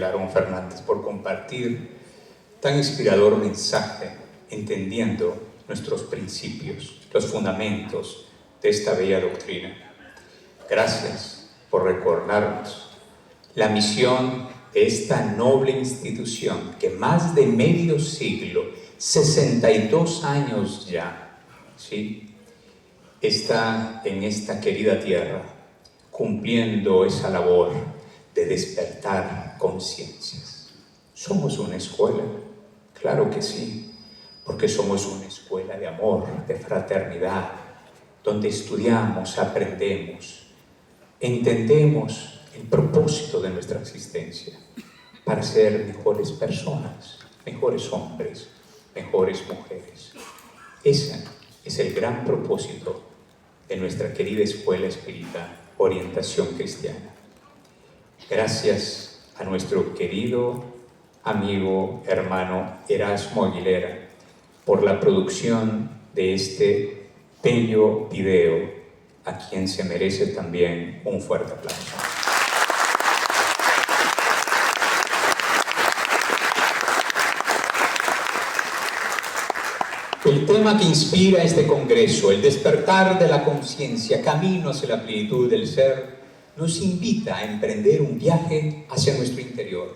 Aarón Fernández por compartir tan inspirador mensaje, entendiendo nuestros principios, los fundamentos de esta bella doctrina. Gracias por recordarnos la misión de esta noble institución que más de medio siglo, 62 años ya, ¿sí?, está en esta querida tierra, cumpliendo esa labor de despertar conciencias. ¿Somos una escuela? Claro que sí, porque somos una escuela de amor, de fraternidad, donde estudiamos, aprendemos, entendemos el propósito de nuestra existencia para ser mejores personas, mejores hombres, mejores mujeres. Ese es el gran propósito de nuestra querida escuela espírita Orientación Cristiana. Gracias a nuestro querido amigo, hermano Erasmo Aguilera por la producción de este bello video, a quien se merece también un fuerte aplauso. El tema que inspira este congreso, el despertar de la conciencia, camino hacia la plenitud del ser, nos invita a emprender un viaje hacia nuestro interior,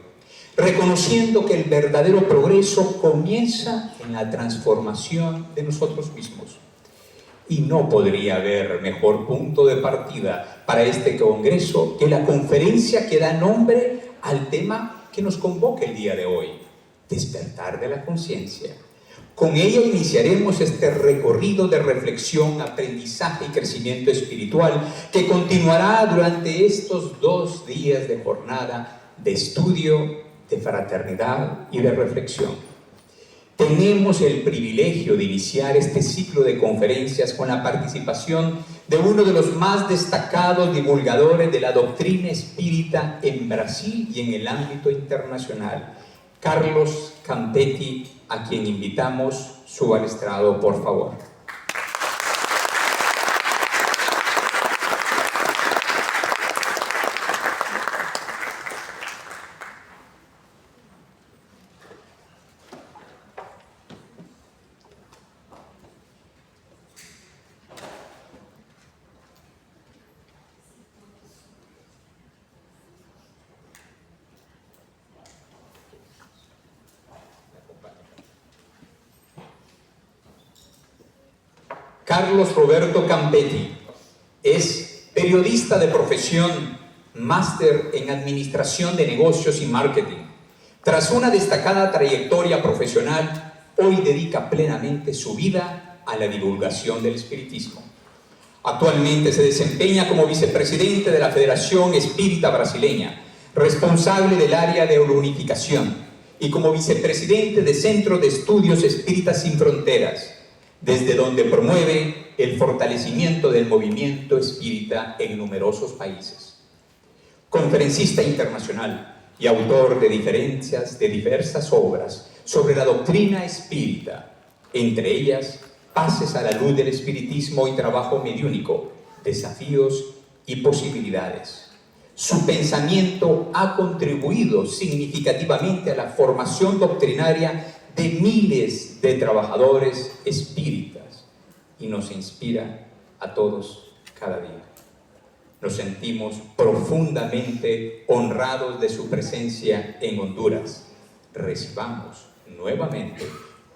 reconociendo que el verdadero progreso comienza en la transformación de nosotros mismos. Y no podría haber mejor punto de partida para este congreso que la conferencia que da nombre al tema que nos convoca el día de hoy, despertar de la conciencia. Con ella iniciaremos este recorrido de reflexión, aprendizaje y crecimiento espiritual que continuará durante estos 2 días de jornada de estudio, de fraternidad y de reflexión. Tenemos el privilegio de iniciar este ciclo de conferencias con la participación de uno de los más destacados divulgadores de la doctrina espírita en Brasil y en el ámbito internacional, Carlos Campetti, a quien invitamos. Suba al estrado, por favor. Carlos Roberto Campetti es periodista de profesión, máster en Administración de Negocios y Marketing. Tras una destacada trayectoria profesional, hoy dedica plenamente su vida a la divulgación del espiritismo. Actualmente se desempeña como vicepresidente de la Federación Espírita Brasileña, responsable del área de unificación, y como vicepresidente del Centro de Estudios Espíritas Sin Fronteras, desde donde promueve el fortalecimiento del movimiento espírita en numerosos países. Conferencista internacional y autor de diversas obras sobre la doctrina espírita, entre ellas Pases a la luz del espiritismo y trabajo mediúnico, desafíos y posibilidades. Su pensamiento ha contribuido significativamente a la formación doctrinaria de miles de trabajadores espíritas y nos inspira a todos cada día. Nos sentimos profundamente honrados de su presencia en Honduras. Recibamos nuevamente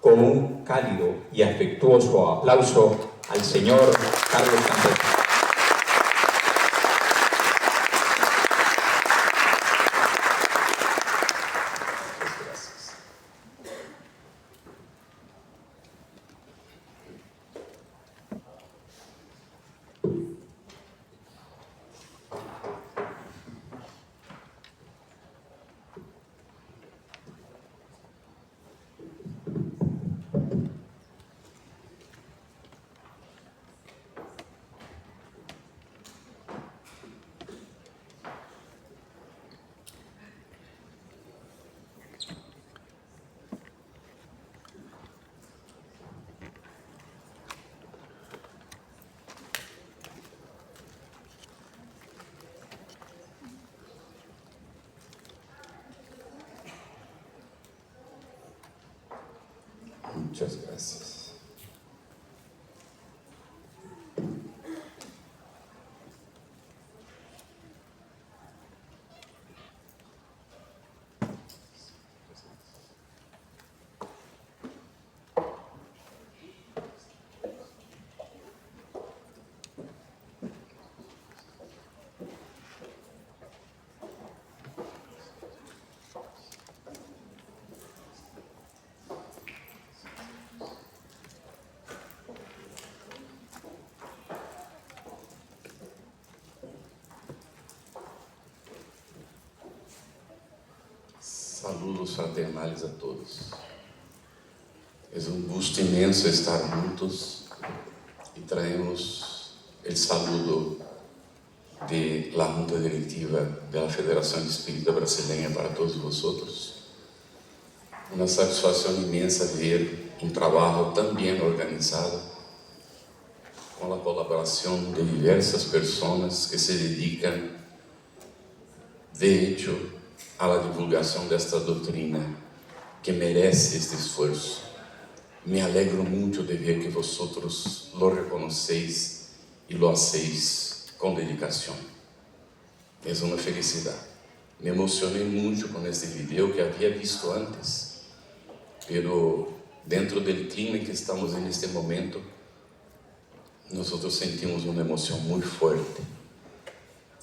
con un cálido y afectuoso aplauso al señor Carlos Campetti. Muchas gracias. Saludos fraternales a todos. Es un gusto inmenso estar juntos y traemos el saludo de la Junta Directiva de la Federación Espírita Brasileña para todos vosotros. Una satisfacción inmensa ver un trabajo tan bien organizado, con la colaboración de diversas personas que se dedican, de hecho, a la divulgação desta doutrina que merece este esforço. Me alegro muito de ver que vosotros lo reconocéis e lo hacéis com dedicação. É uma felicidade. Me emocionei muito com este vídeo que havia visto antes, pero dentro do clima em que estamos neste momento, nós sentimos uma emoção muito forte.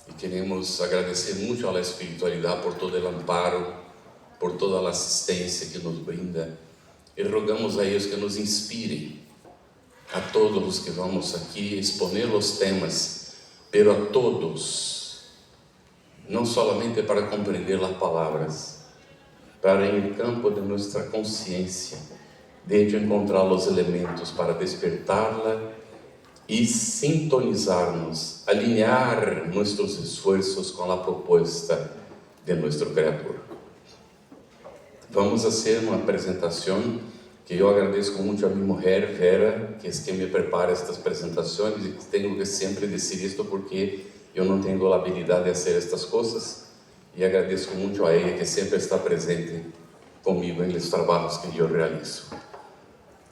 E queremos agradecer muito à espiritualidade por todo o amparo, por toda a assistência que nos brinda. E rogamos a eles que nos inspirem, a todos os que vamos aqui exponer os temas, pero a todos, não solamente para compreender as palavras, para em el campo de nossa consciência, de hecho encontrar os elementos para despertá-la e sintonizarnos, alinhar nossos esforços com a proposta de nosso Criador. Vamos fazer uma apresentação que eu agradeço muito a minha mulher, Vera, que é quem me prepara estas apresentações, e tenho que sempre dizer isto porque eu não tenho a habilidade de fazer estas coisas, e agradeço muito a ela que sempre está presente comigo nos trabalhos que eu realizo.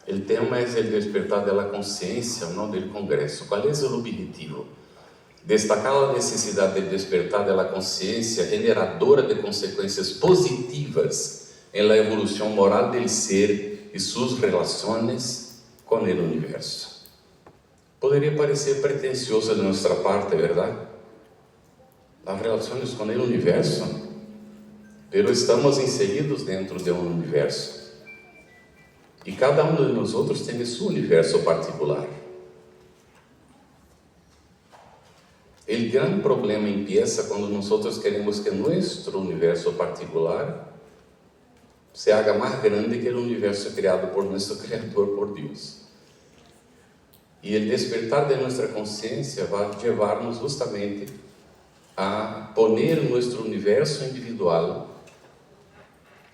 O tema é o despertar da consciência, não do congresso. Qual é o objetivo? Destacar a necessidade de despertar da consciência generadora de consequências positivas em la evolução moral do ser e suas relações com o universo. Poderia parecer pretencioso de nossa parte, verdade? As relações com o universo, pero estamos inseridos dentro de um universo. E cada um de nós outros tem seu universo particular. O grande problema empieza quando nós queremos que nosso universo particular se haga mais grande que o universo criado por nosso Criador, por Deus. E o despertar de nossa consciência vai levar-nos justamente a poner nosso universo individual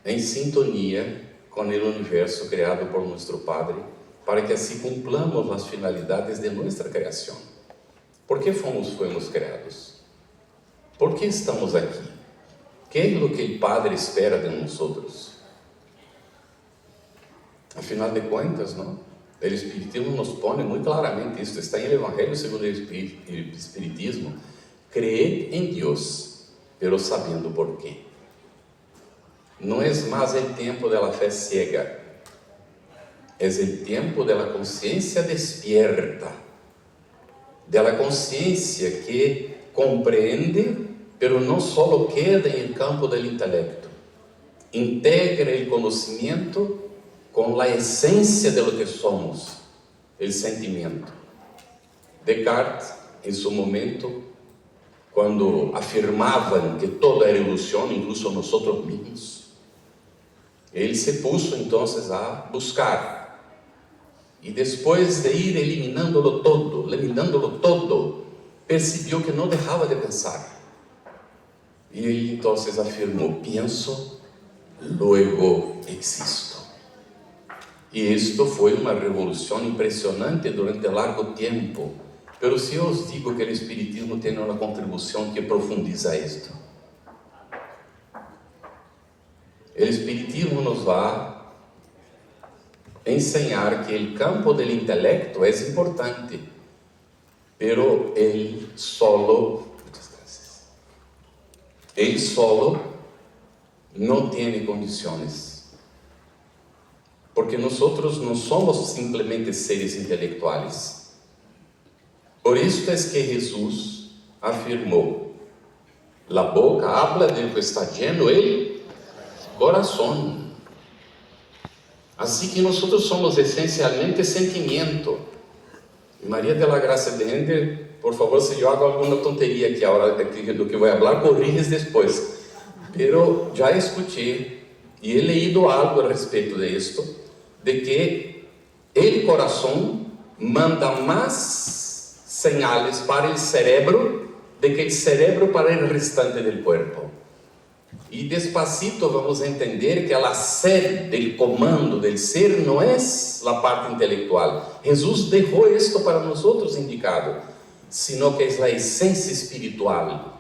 em sintonia com o universo criado por nosso Padre, para que assim cumplamos as finalidades de nossa criação. ¿Por que fomos criados? ¿Por que estamos aqui? ¿Qué é o que o Padre espera de nós? Afinal de contas, não? O Espiritismo nos põe muito claramente isso, está em Evangelho segundo o Espiritismo: creed em Deus, pero sabendo por quê. Não é mais o tempo da fé cega, é o tempo da consciência despierta, da consciência que compreende, pero não só queda em campo do intelecto, integra o conhecimento com a essência de lo que somos, o sentimento. Descartes, em seu momento, quando afirmavam que toda era ilusão, incluso nós mesmos, ele se puso então a buscar, e depois de ir eliminándolo todo, percebeu que não deixava de pensar, e ele então afirmou: penso, luego existo. E isto foi uma revolução impressionante durante largo tempo. Pero se eu os digo que o Espiritismo tem uma contribuição que profundiza isto, o Espiritismo nos vai enseñar que el campo del intelecto es importante, pero él solo no tiene condiciones, porque nosotros no somos simplemente seres intelectuales. Por esto es que Jesús afirmó: la boca habla de lo que está lleno el corazón. Así que nosotros somos esencialmente sentimiento. Y María de la Gracia de Ender, por favor, si yo hago alguna tontería aquí ahora de lo que voy a hablar, corriges después. Pero ya escuché y he leído algo al respecto de esto, de que el corazón manda más señales para el cerebro de que el cerebro para el restante del cuerpo. Y despacito vamos a entender que la sede del comando del ser no es la parte intelectual. Jesús dejó esto para nosotros indicado, sino que es la esencia espiritual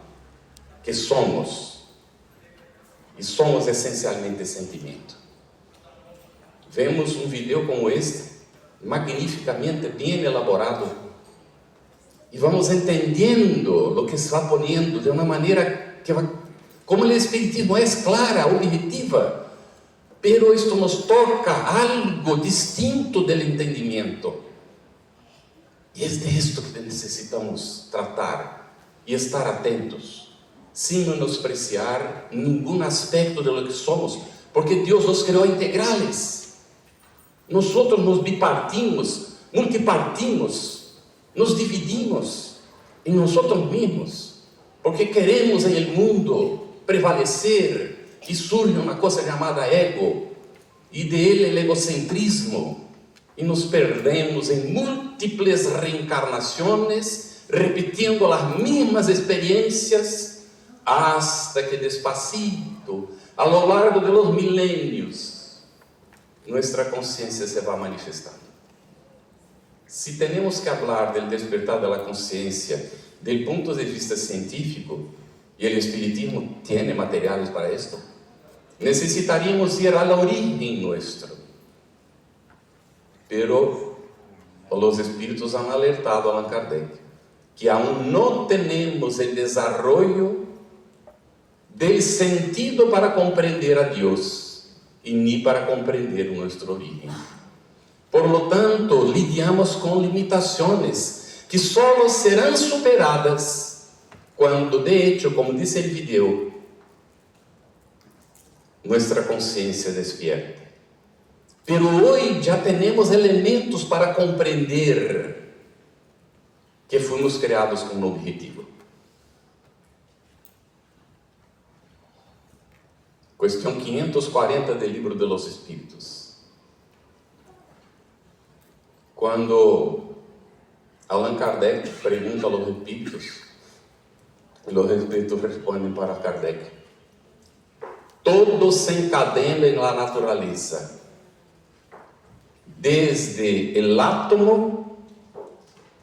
que somos. Y somos esencialmente sentimiento. Vemos un video como este, magníficamente bien elaborado, y vamos entendiendo lo que se va poniendo de una manera que va, como el espiritismo es clara, objetiva, pero esto nos toca algo distinto del entendimiento. Y es de esto que necesitamos tratar y estar atentos, sin menospreciar ningún aspecto de lo que somos, porque Dios nos creó integrales. Nosotros nos bipartimos, multipartimos, nos dividimos en nosotros mismos, porque queremos en el mundo prevalecer, y surge una cosa llamada ego, y de él el egocentrismo, y nos perdemos en múltiples reencarnaciones, repitiendo las mismas experiencias, hasta que despacito, a lo largo de los milenios, nuestra conciencia se va manifestando. Si tenemos que hablar del despertar de la conciencia del punto de vista científico, y el espiritismo tiene materiales para esto, necesitaríamos ir a la origen nuestro. Pero los espíritus han alertado a Allan Kardec que aún no tenemos el desarrollo del sentido para comprender a Dios y ni para comprender nuestro origen. Por lo tanto, lidiamos con limitaciones que solo serán superadas cuando, de hecho, como dice el video, nuestra conciencia despierte. Pero hoy ya tenemos elementos para comprender que fuimos creados con un objetivo. Cuestión 540 del Libro de los Espíritus. Cuando Allan Kardec pregunta a los espíritus, los espíritus responden para Kardec: todo se encadena en la naturaleza, desde el átomo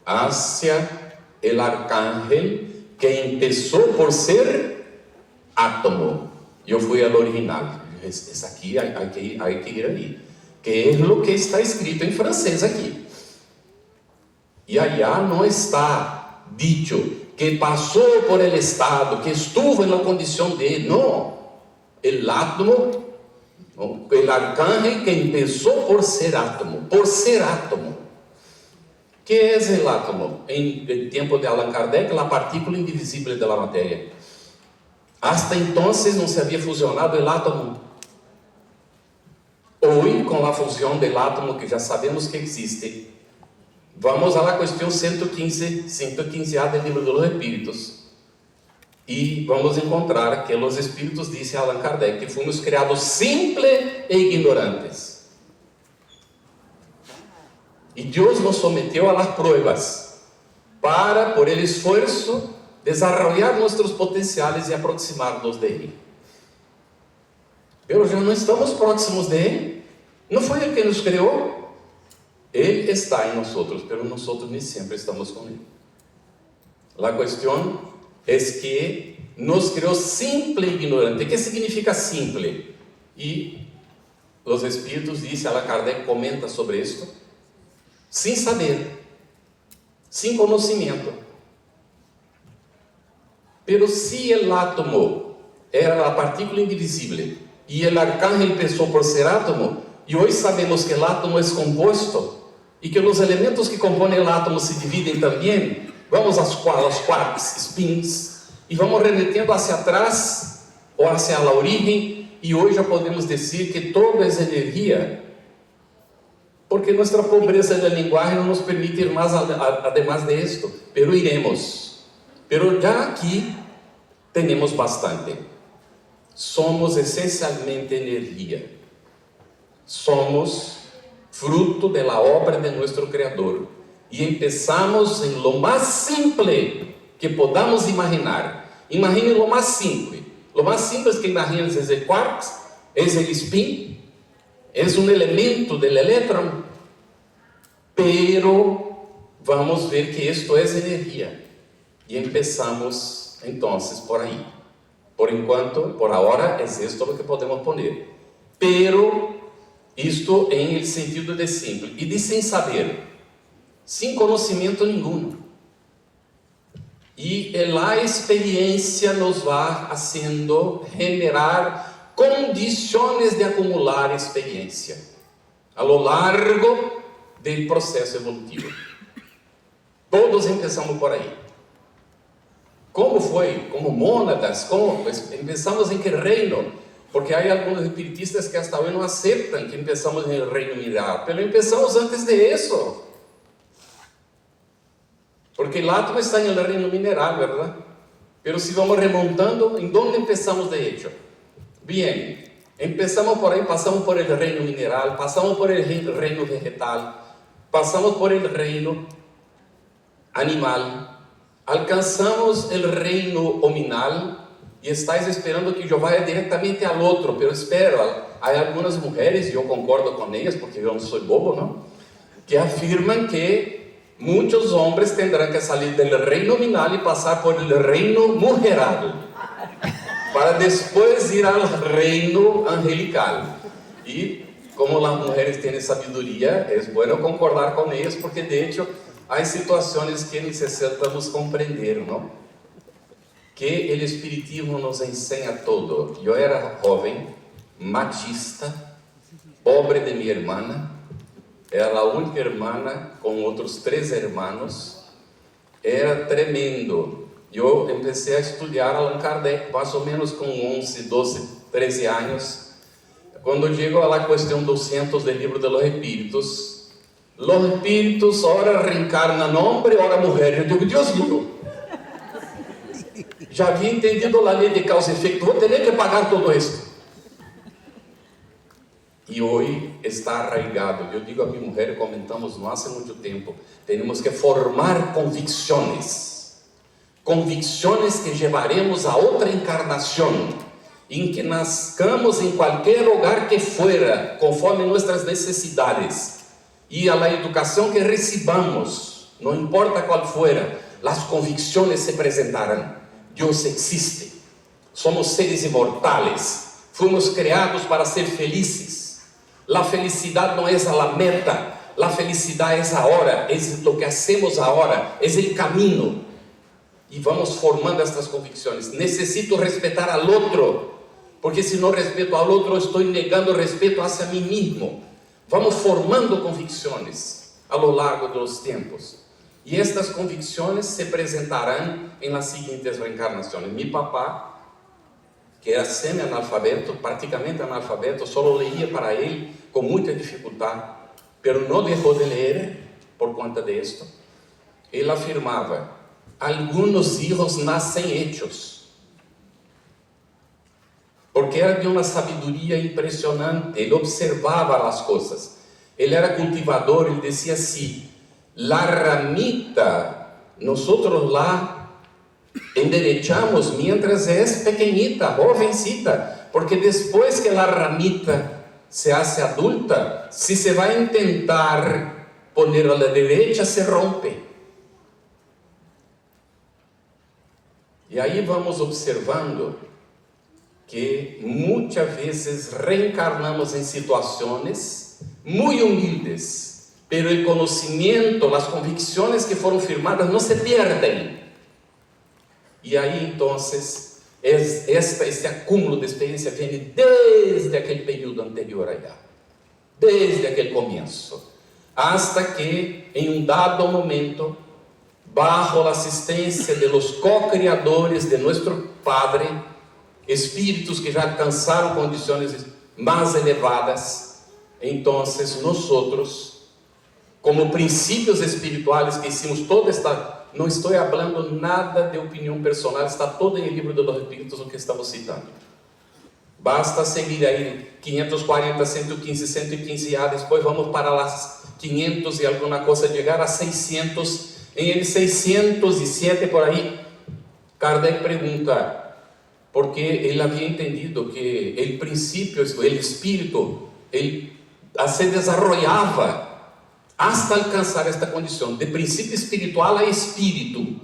hacia el arcángel, que empezó por ser átomo. Yo fui al original, es aquí, hay que ir ahí, que es lo que está escrito en francés aquí. Y allá no está dicho que pasó por el estado, que estuvo en la condición de, no, el átomo, ¿no? El arcángel que empezó por ser átomo, ¿Qué es el átomo? En el tiempo de Allan Kardec, la partícula indivisible de la materia. Hasta entonces no se había fusionado el átomo. Hoy, con la fusión del átomo, que ya sabemos que existe, vamos a la cuestión 115A del Libro de los Espíritus, y vamos a encontrar que los espíritus, dice Allan Kardec, que fuimos creados simples e ignorantes. Y Dios nos sometió a las pruebas para, por el esfuerzo, desarrollar nuestros potenciales y aproximarnos de Él. Pero ya no estamos próximos de Él. No fue Él que nos creó. Él está en nosotros, pero nosotros ni siempre estamos con Él. La cuestión es que nos creó simple e ignorante. ¿Qué significa simple? Y Os espíritos, dice Allan Kardec, comenta sobre esto, sin saber, sin conocimiento. Pero si el átomo era la partícula indivisible y el arcángel pensó por ser átomo, y hoy sabemos que el átomo es compuesto y que los elementos que componen el átomo se dividen también, vamos a los quarks, spins, y vamos remitiendo hacia atrás o hacia la origen, y hoy ya podemos decir que todo es energía, porque nuestra pobreza del lenguaje no nos permite ir más además de esto, pero iremos. Pero ya aquí tenemos bastante. Somos esencialmente energía. Somos fruto de la obra de nuestro Creador. Y empezamos en lo más simple que podamos imaginar. Imaginen lo más simple. Lo más simple que imaginen es el quark, es el spin, es un elemento del eléctron. Pero vamos a ver que esto es energía. Y empezamos entonces por ahí. Por enquanto, por ahora, es esto lo que podemos poner. Pero isto en el sentido de simple y de sin saber, sin conocimiento ninguno. Y la experiencia nos va haciendo generar condiciones de acumular experiencia a lo largo del proceso evolutivo. Todos empezamos por ahí. ¿Cómo fue? Como mónadas, ¿cómo? Pues empezamos en qué reino, porque hay algunos espiritistas que hasta hoy no aceptan que empezamos en el reino mineral, pero empezamos antes de eso, porque el átomo está en el reino mineral, ¿verdad? Pero si vamos remontando, ¿en dónde empezamos de hecho? Bien, empezamos por ahí, pasamos por el reino mineral, pasamos por el reino vegetal, pasamos por el reino animal, alcanzamos el reino hominal y estáis esperando que yo vaya directamente al otro, pero espera, hay algunas mujeres, yo concordo con ellas porque yo no soy bobo, ¿no?, que afirman que muchos hombres tendrán que salir del reino hominal y pasar por el reino mujeral para después ir al reino angelical. Y como las mujeres tienen sabiduría, es bueno concordar con ellas, porque de hecho hay situaciones que necesitamos comprender, ¿no? Que el espiritismo nos enseña todo. Yo era joven, machista, pobre de mi hermana, era la única hermana con otros 3 hermanos, era tremendo. Yo empecé a estudiar Allan Kardec más o menos con 11, 12, 13 años. Cuando llego a la cuestión 200 del libro de los espíritus, ora reencarnan hombre, ora mujer. Eu digo, Deus mío, já havia entendido a lei de causa e efeito, vou ter que pagar todo esto. E hoje está arraigado. Eu digo a minha mulher, comentamos não há muito tempo, temos que formar convicções que levaremos a outra encarnação, em que nascamos em qualquer lugar que fuera, conforme nossas necessidades. Y a la educación que recibamos, no importa cuál fuera, las convicciones se presentarán. Dios existe, somos seres inmortales, fuimos creados para ser felices. La felicidad no es a la meta, la felicidad es ahora, es lo que hacemos ahora, es el camino. Y vamos formando estas convicciones. Necesito respetar al otro, porque si no respeto al otro, estoy negando respeto hacia mí mismo. Vamos formando convicciones a lo largo de los tiempos. Y estas convicciones se presentarán en las siguientes reencarnaciones. Mi papá, que era semi-analfabeto, prácticamente analfabeto, solo leía para él con mucha dificultad, pero no dejó de leer por cuenta de esto. Él afirmaba, algunos hijos nacen hechos. Porque era de uma sabedoria impressionante, ele observava as coisas, ele era cultivador, ele dizia assim, la ramita, nosotros la enderechamos mientras es pequeñita, jovencita, porque después que la ramita se hace adulta, si se va a intentar poner a la derecha, se rompe. Y ahí vamos observando que muchas veces reencarnamos en situaciones muy humildes, pero el conocimiento, las convicciones que fueron firmadas no se pierden. Y ahí entonces este acúmulo de experiencia viene desde aquel periodo anterior allá, desde aquel comienzo, hasta que en un dado momento, bajo la asistencia de los co-creadores de nuestro Padre, espíritus que já alcançaram condições mais elevadas, entonces nosotros, como princípios espirituales que hicimos toda esta, não estou falando nada de opinião personal, está todo em livro de los Espíritos o que estamos citando. Basta seguir aí 540, 115, 115 A, depois vamos para las 500 e alguma coisa, chegar a 600, em el 607 por aí, Kardec pergunta, porque ele havia entendido que o princípio, o espírito, ele se desarrollava hasta alcançar esta condição, de princípio espiritual a espírito.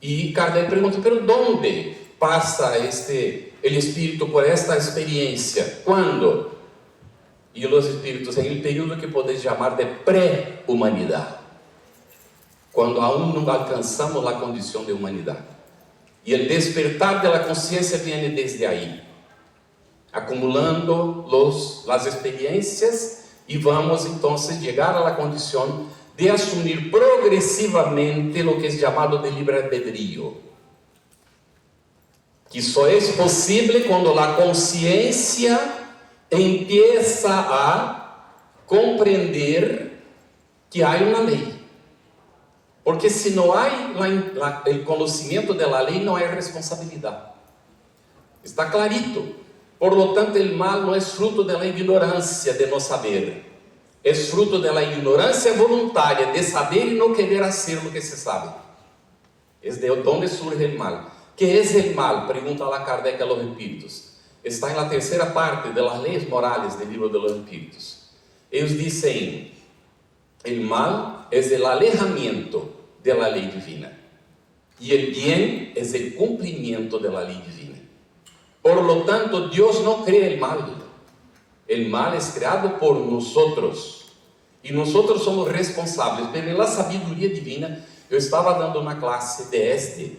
E Kardec pergunta, pero ¿dónde passa el espírito por esta experiência? ¿Quando? E os espíritos, em um período que podemos chamar de pré-humanidade, quando aún não alcançamos a condição de humanidade. E o despertar da consciência vem desde aí, acumulando as experiências, e vamos então chegar à condição de assumir progressivamente o que é chamado de livre-albedrío, que só é possível quando a consciência empieza a compreender que há uma lei. Porque se não há o conhecimento da lei, não há responsabilidade. Está clarito. Por lo tanto, o mal não é fruto da ignorância de não saber. É fruto da ignorância voluntária de saber e não querer fazer o que se sabe. É de onde surge o mal. ¿Qué es el mal? Pergunta lá Kardec a los espíritos. Está na terceira parte das leis morais do livro de los espíritos. Eles dizem, el mal es el alejamiento de la ley divina y el bien es el cumplimiento de la ley divina. Por lo tanto, Dios no crea el mal. El mal es creado por nosotros y nosotros somos responsables. Pero en la sabiduría divina, eu estava dando uma classe de ESD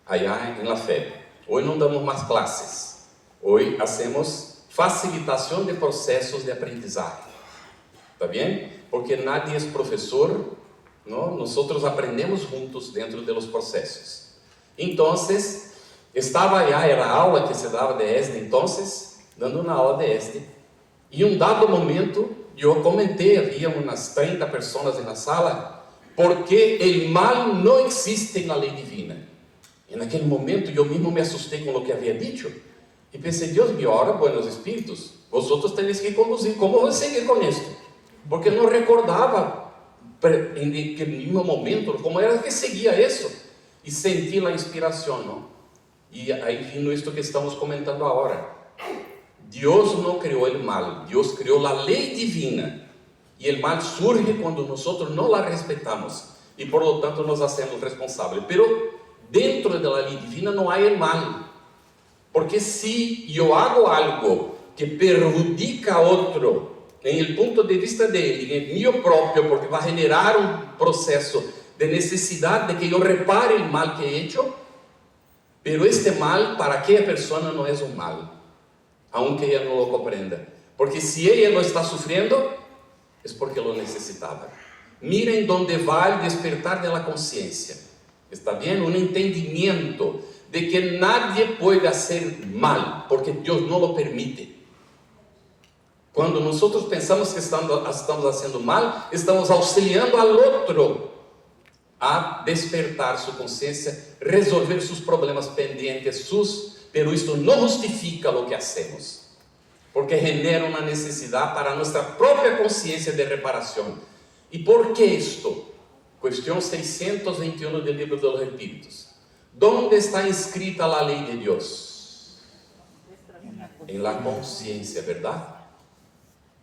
allá en la FEB. Hoy não damos mais classes. Hoy hacemos facilitação de processos de aprendizagem. ¿Está bien? Porque nadie es profesor, ¿no? Nosotros aprendemos juntos dentro de los procesos. Entonces, estaba allá, era a aula que se dava de ESD, entonces, dando uma aula de ESD, e um dado momento, eu comentei, havia umas 30 pessoas na sala, porque o mal não existe na lei divina. E naquele momento, eu mesmo me assustei com o que havia dito, e pensei, Deus me ora, buenos espíritos, vosotros tenéis que conduzir, como vou seguir com isto? Porque não recordava em aquele mesmo momento como era que seguia isso e senti a inspiração, não? E aí vino isto que estamos comentando agora. Deus não criou o mal, Deus criou a lei divina e o mal surge quando nós não la respeitamos e por lo tanto nos hacemos responsáveis. Pero dentro da lei divina não há o mal, porque se eu hago algo que perjudica a outro em el ponto de vista dele, em meu próprio, porque vai generar um processo de necessidade de que eu repare o mal que he hecho, pero este mal para aquela pessoa não é um mal, aunque ela não lo compreenda, porque se ela não está sofrendo, é porque lo necessitava. Miren donde vai o despertar da consciência, está bem? Um entendimento de que nadie pode fazer mal, porque Deus não lo permite. Quando nós pensamos que estamos fazendo mal, estamos auxiliando ao outro a despertar sua consciência, resolver seus problemas pendentes, pero isto não justifica o que hacemos, porque genera uma necessidade para nossa própria consciência de reparação. E por que isto? Questão 621 do livro dos Espíritos. ¿Dónde está escrita a lei de Deus? Em la consciência, verdade?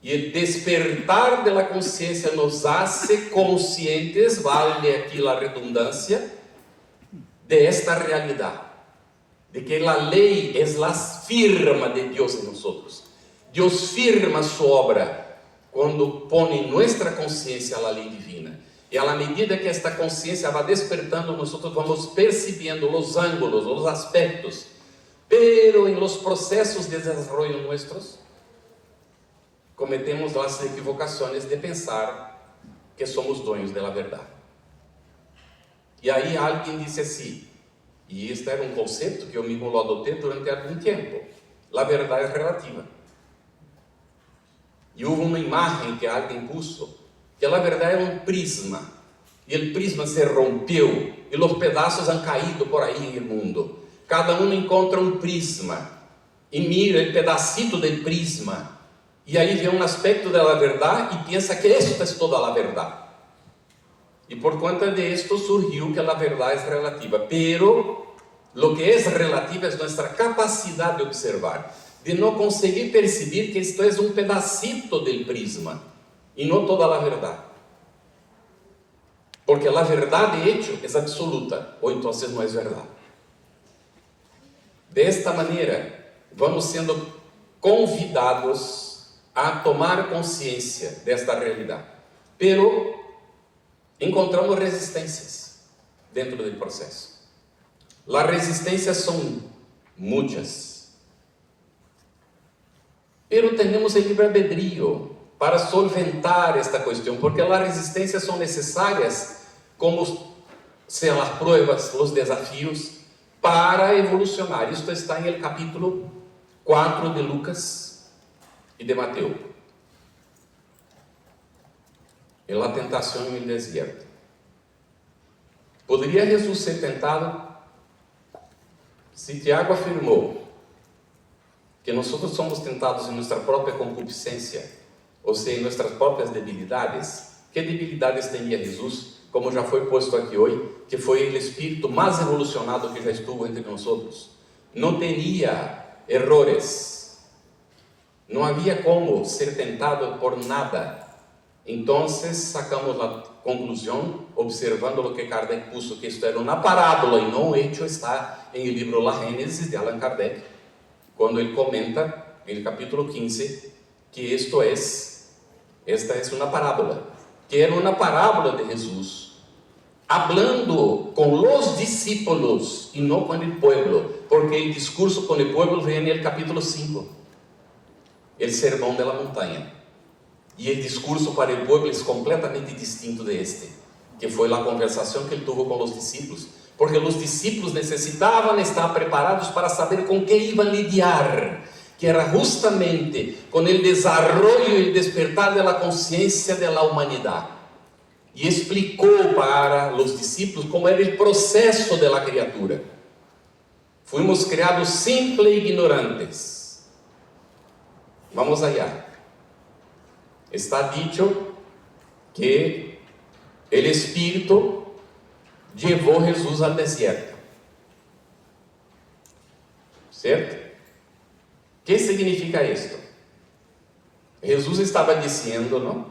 E o despertar da consciência nos hace conscientes, vale aqui a redundância, de esta realidade, de que a lei é a firma de Deus em nós. Deus firma sua obra quando põe em nossa consciência a lei divina. E à medida que esta consciência vai despertando, nós vamos percebendo os ângulos, os aspectos. Pero em los processos de desenvolvimento nossos, cometemos as equivocações de pensar que somos donos da verdade. E aí alguém disse assim, e este era um conceito que eu mesmo lo adotei durante algum tempo: a verdade é relativa. E houve uma imagem que alguém puso, que a verdade é um prisma, e o prisma se rompeu, e os pedaços han caído por aí no mundo. Cada um encontra um prisma, e mira o pedacito do prisma, e aí vê um aspecto da verdade, e pensa que isto é toda a verdade. E por conta de esto surgiu que a verdade é relativa, pero lo que é relativo é nossa capacidade de observar, de não conseguir perceber que isto é um pedacito do prisma, e não toda a verdade. Porque a verdade, de hecho, é absoluta, ou então não é verdade. Desta maneira, vamos sendo convidados a tomar consciência desta realidade. Pero encontramos resistências dentro do processo. As resistências são muitas. Pero temos o livre-albedrío para solventar esta questão, porque as resistências são necessárias, como são as pruebas, os desafios, para evolucionar. Isto está em el capítulo 4 de Lucas e de Mateus. É a tentação no deserto. Poderia Jesus ser tentado? Se Tiago afirmou que nós somos tentados em nossa própria concupiscência, ou seja, em nossas próprias debilidades, que debilidades teria Jesus? Como já foi posto aqui hoje, que foi o espírito mais evolucionado que já estuvo entre nós outros. Não teria errores, não havia como ser tentado por nada. Então, sacamos a conclusão, observando o que Kardec puso, que isto era uma parábola e não hecho está em o livro La Gênesis de Allan Kardec, quando ele comenta, no capítulo 15, que esta é uma parábola, que era uma parábola de Jesus, hablando com os discípulos e não com o pueblo, porque o discurso com o pueblo vem no capítulo 5, o sermão da montanha. E o discurso para o povo é completamente distinto de este, que foi a conversação que ele teve com os discípulos, porque os discípulos necessitavam estar preparados para saber com que iam lidiar, que era justamente com o desarrollo e o despertar da consciência da humanidade. E explicou para os discípulos como era o processo da criatura. Fomos criados simples e ignorantes. Vamos allá. Está dicho que o Espírito levou Jesus ao deserto. Certo? O que significa isto? Jesus estava dizendo, não?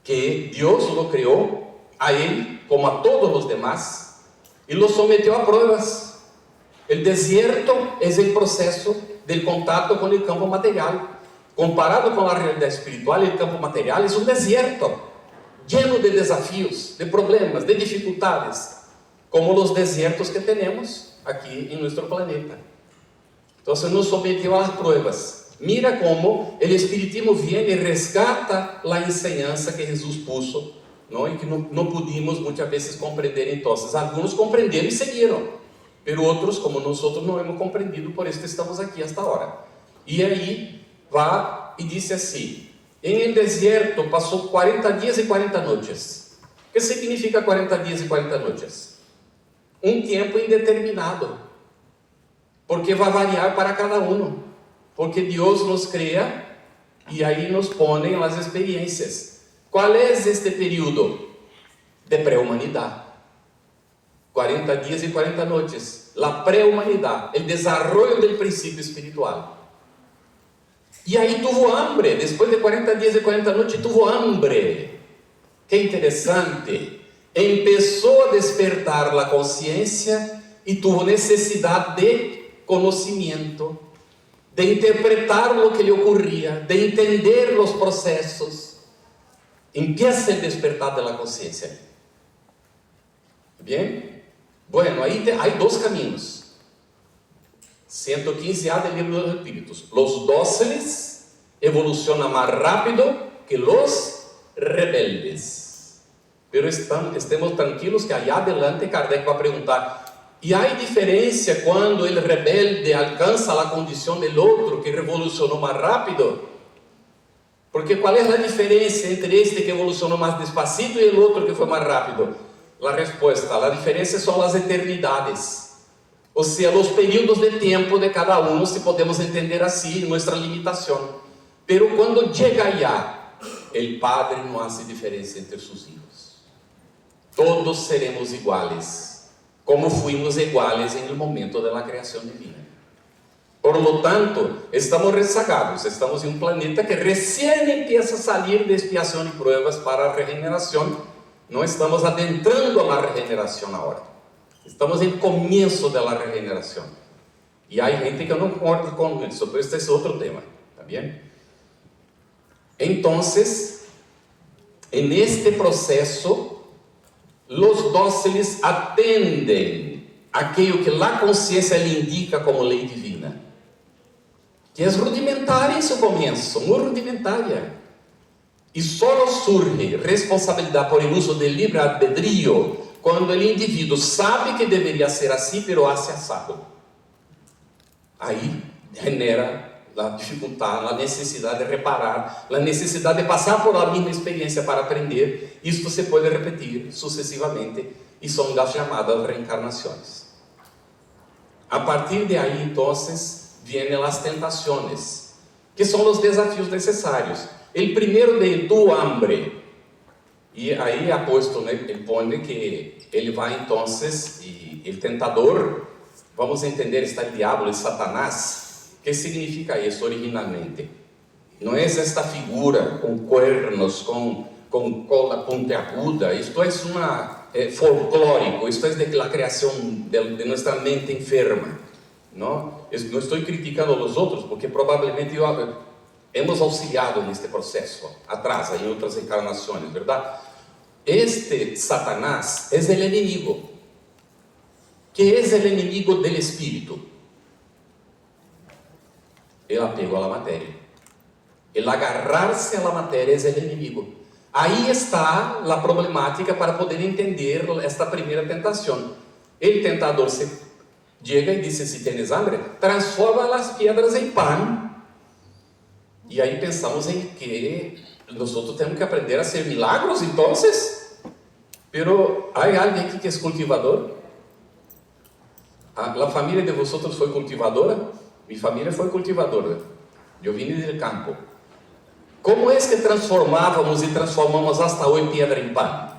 Que Deus o criou a ele, como a todos os demás, e lo someteu a pruebas. O deserto é o processo do contato com o campo material. Comparado com a realidade espiritual, o campo material é um deserto, lleno de desafios, de problemas, de dificuldades, como os desertos que temos aqui em nosso planeta. Então, nos someteu a pruebas. Mira como o Espiritismo vem e resgata a enseñança que Jesus puso, não? E que não pudimos muitas vezes compreender. Então, alguns compreenderam e seguiram, mas outros, como nós não hemos compreendido, por isso estamos aqui esta hora. E aí, vá e disse assim: em el deserto passou 40 dias e 40 noites. O que significa 40 dias e 40 noites? Um tempo indeterminado, porque vai variar para cada um. Porque Deus nos cria e aí nos põe as experiências. Qual é este período de pré-humanidade? 40 dias e 40 noites. A pré-humanidade, o desenvolvimento do princípio espiritual. E aí tuvo hambre, depois de 40 dias e 40 noites, tuvo hambre. Que interessante. Empezou a despertar a consciência y tuvo necesidad de conocimiento, de interpretar lo que le ocurría, de entender los procesos. Empieza el despertar de la conciencia. ¿Bien? Bueno, ahí hay dos caminos. 115A del Libro de los Espíritus. Los dóciles evolucionan más rápido que los rebeldes. Pero estemos tranquilos que allá adelante Kardec va a preguntar: ¿y hay diferencia cuando el rebelde alcanza la condición del otro que revolucionó más rápido? Porque ¿cuál es la diferencia entre este que evolucionó más despacito y el otro que fue más rápido? La respuesta: la diferencia son las eternidades. O sea, los períodos de tiempo de cada uno, si podemos entender así, nuestra limitación. Pero cuando llega allá, el Padre no hace diferencia entre sus hijos. Todos seremos iguales, como fuimos iguales en el momento de la creación divina. Por lo tanto, estamos rezagados, estamos en un planeta que recién empieza a salir de expiación y pruebas para la regeneración. No estamos adentrando a la regeneración ahora. Estamos en comienzo de la regeneración. Y hay gente que no concorda con eso, pero este es otro tema, ¿está bien? Entonces, en este proceso, los dóciles atenden aquello que la conciencia le indica como ley divina, que es rudimentaria en su comienzo, muy rudimentaria. Y solo surge responsabilidad por el uso del libre albedrío cuando el individuo sabe que debería ser así, pero hace asado. Ahí genera la dificultad, la necesidad de reparar, la necesidad de pasar por la misma experiencia para aprender. Esto se puede repetir sucesivamente y son las llamadas reencarnaciones. A partir de ahí, entonces, vienen las tentaciones, que son los desafíos necesarios. El primero de tu hambre. Y ahí ha puesto, él pone que él va entonces, y el tentador, vamos a entender, está el diablo, el Satanás. ¿Qué significa eso originalmente? No es esta figura con cuernos, con cola puntiaguda. Esto es folclórico, esto es de la creación de nuestra mente enferma, ¿no? No estoy criticando a los otros, porque probablemente hemos auxiliado en este proceso atrás, en otras encarnaciones, ¿verdad? Este Satanás es el enemigo. ¿Qué es el enemigo del espíritu? El apego a la materia. El agarrarse a la materia es el enemigo. Ahí está la problemática para poder entender esta primera tentación. El tentador llega y dice: si tienes hambre, transforma las piedras en pan. Y ahí pensamos en que nosotros tenemos que aprender a hacer milagros, entonces. Pero ¿hay alguien aquí que es cultivador? ¿La familia de vosotros fue cultivadora? Mi familia fue cultivadora. Yo vine del campo. ¿Cómo es que transformábamos y transformamos hasta hoy piedra en pan?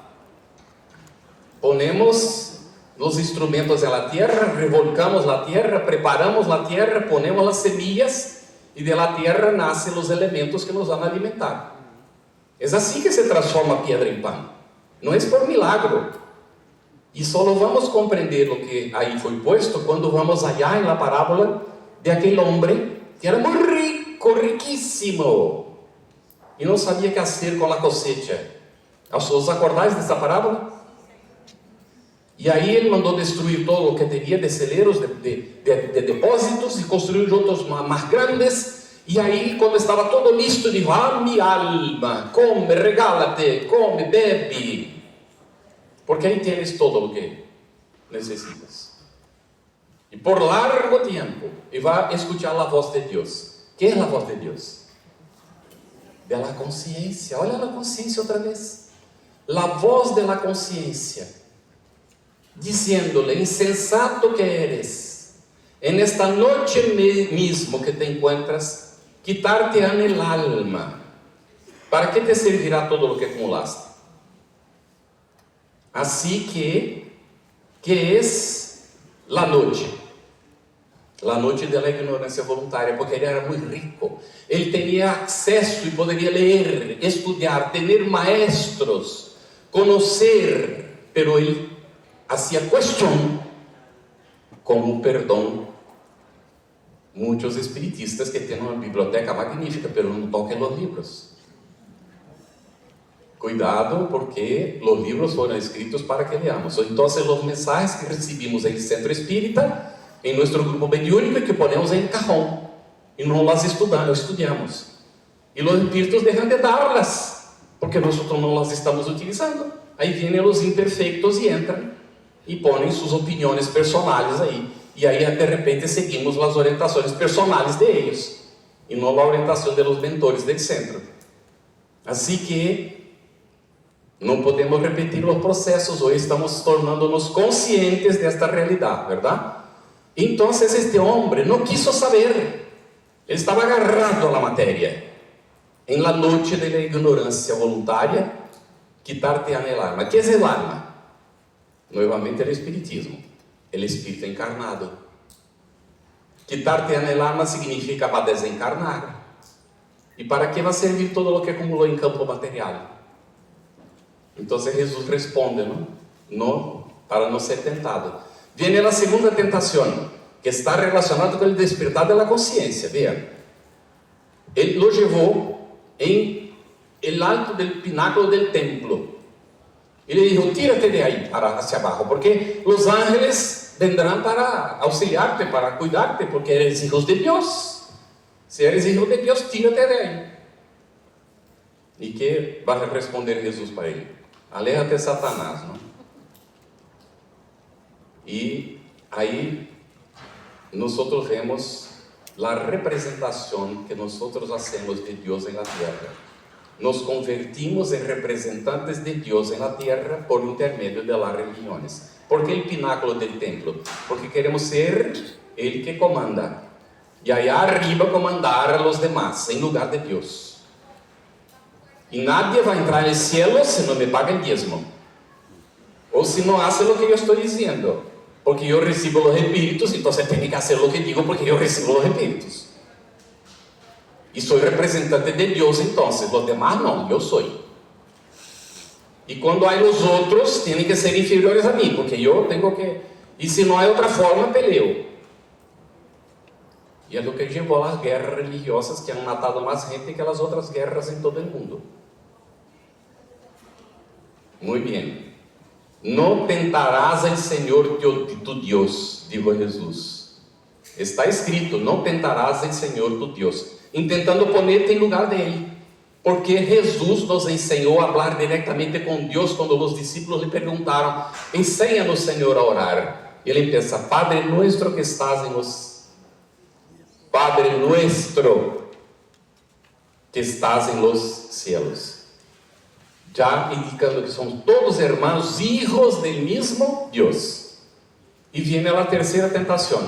Ponemos los instrumentos en la tierra, revolcamos la tierra, preparamos la tierra, ponemos las semillas y de la tierra nacen los elementos que nos van a alimentar. Es así que se transforma piedra en pan. No es por milagro. Y solo vamos a comprender lo que ahí fue puesto cuando vamos allá en la parábola de aquel hombre que era muy rico, riquísimo, y no sabía qué hacer con la cosecha. ¿Os acordáis de esta parábola? Y ahí él mandó destruir todo lo que tenía de celeros, de depósitos, y construir otros más grandes. Y ahí, cuando estaba todo listo, dijo: ah, mi alma, come, regálate, come, bebe, porque ahí tienes todo lo que necesitas. Y por largo tiempo, y va a escuchar la voz de Dios. ¿Qué es la voz de Dios? De la conciencia. Olha la conciencia otra vez. La voz de la conciencia, diciéndole: insensato que eres, en esta noche mismo que te encuentras, quitarte han el alma. ¿Para qué te servirá todo lo que acumulaste? Así que, ¿qué es la noche? La noche de la ignorancia voluntaria, porque él era muy rico. Él tenía acceso y podría leer, estudiar, tener maestros, conocer, pero él hacía cuestión como perdão muitos espiritistas que têm uma biblioteca magnífica, mas não tocam os livros. Cuidado, porque os livros foram escritos para que leamos. Então, as mensagens que recebemos em Centro Espírita, em nosso grupo mediúnico, e que ponemos em cajón, e não las estudiamos. E os espíritos deixam de darlas, porque nós não las estamos utilizando. Aí vêm os imperfeitos e entram, e põem suas opiniões personais aí. E aí, de repente, seguimos as orientações personais de eles, e não a orientação dos mentores do centro. Assim que não podemos repetir os processos, hoje estamos tornando-nos conscientes desta realidade, verdade? Então, este homem não quiso saber, ele estava agarrado à matéria. Em la noite de la ignorância voluntária, quitarte el alma. ¿Qué es el alma? Nuevamente el espiritismo, el espírito encarnado. Quitarte el alma significa va a desencarnar. ¿Y para qué va a servir todo lo que acumuló en campo material? Entonces Jesús responde, no, para no ser tentado. Viene la segunda tentación, que está relacionada con el despertar de la conciencia. Vean, él lo llevó en el alto del pináculo del templo y le dijo: tírate de ahí hacia abajo, porque los ángeles vendrán para auxiliarte, para cuidarte, porque eres hijo de Dios. Si eres hijo de Dios, tírate de ahí. ¿Y qué va a responder Jesús para él? Aléjate, Satanás, ¿no? Y ahí nosotros vemos la representación que nosotros hacemos de Dios en la tierra. Nos convertimos en representantes de Dios en la tierra por intermedio de las religiones. ¿Por qué el pináculo del templo? Porque queremos ser el que comanda, y allá arriba comandar a los demás en lugar de Dios. Y nadie va a entrar al cielo si no me paga el diezmo, o si no hace lo que yo estoy diciendo, porque yo recibo los espíritus, entonces tiene que hacer lo que digo porque yo recibo los espíritus. Y soy representante de Dios, entonces los demás no, yo soy. Y cuando hay los otros, tienen que ser inferiores a mí, porque yo tengo que... Y si no hay otra forma, peleo. Y es lo que llevó a las guerras religiosas, que han matado más gente que las otras guerras en todo el mundo. Muy bien. No tentarás al Señor tu Dios, dijo Jesús. Está escrito, no tentarás al Señor tu Dios, intentando ponerte en lugar de Él. Porque Jesús nos enseñó a hablar directamente con Dios cuando los discípulos le preguntaron: enséñanos, Señor, a orar. Y Él empieza: Padre nuestro que estás en los... Padre nuestro que estás en los cielos. Ya indicando que somos todos hermanos, hijos del mismo Dios. Y viene la tercera tentación.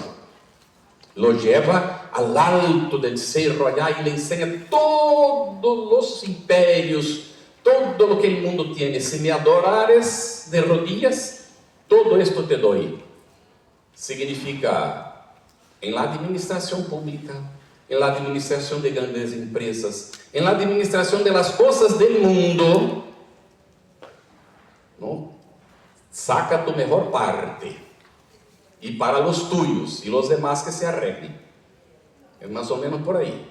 Lo lleva al alto del cerro allá y le enseña todos los imperios, todo lo que el mundo tiene. Si me adorares de rodillas, todo esto te doy. Significa, en la administración pública, en la administración de grandes empresas, en la administración de las cosas del mundo, ¿no? Saca tu mejor parte, y para los tuyos, y los demás que se arreglen. Es más o menos por ahí.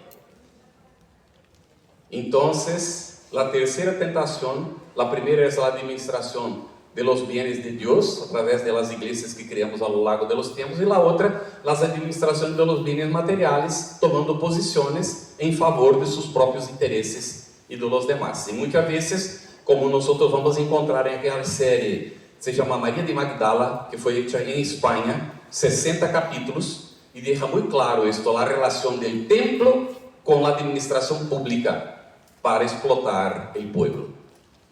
Entonces, la tercera tentación, la primera es la administración de los bienes de Dios a través de las iglesias que creamos a lo largo de los tiempos, y la otra, las administraciones de los bienes materiales, tomando posiciones en favor de sus propios intereses y de los demás. Y muchas veces, como nosotros vamos a encontrar en aquella serie, se llama María de Magdala, que fue hecha en España, 60 capítulos, y deja muy claro esto, la relación del templo con la administración pública para explotar el pueblo.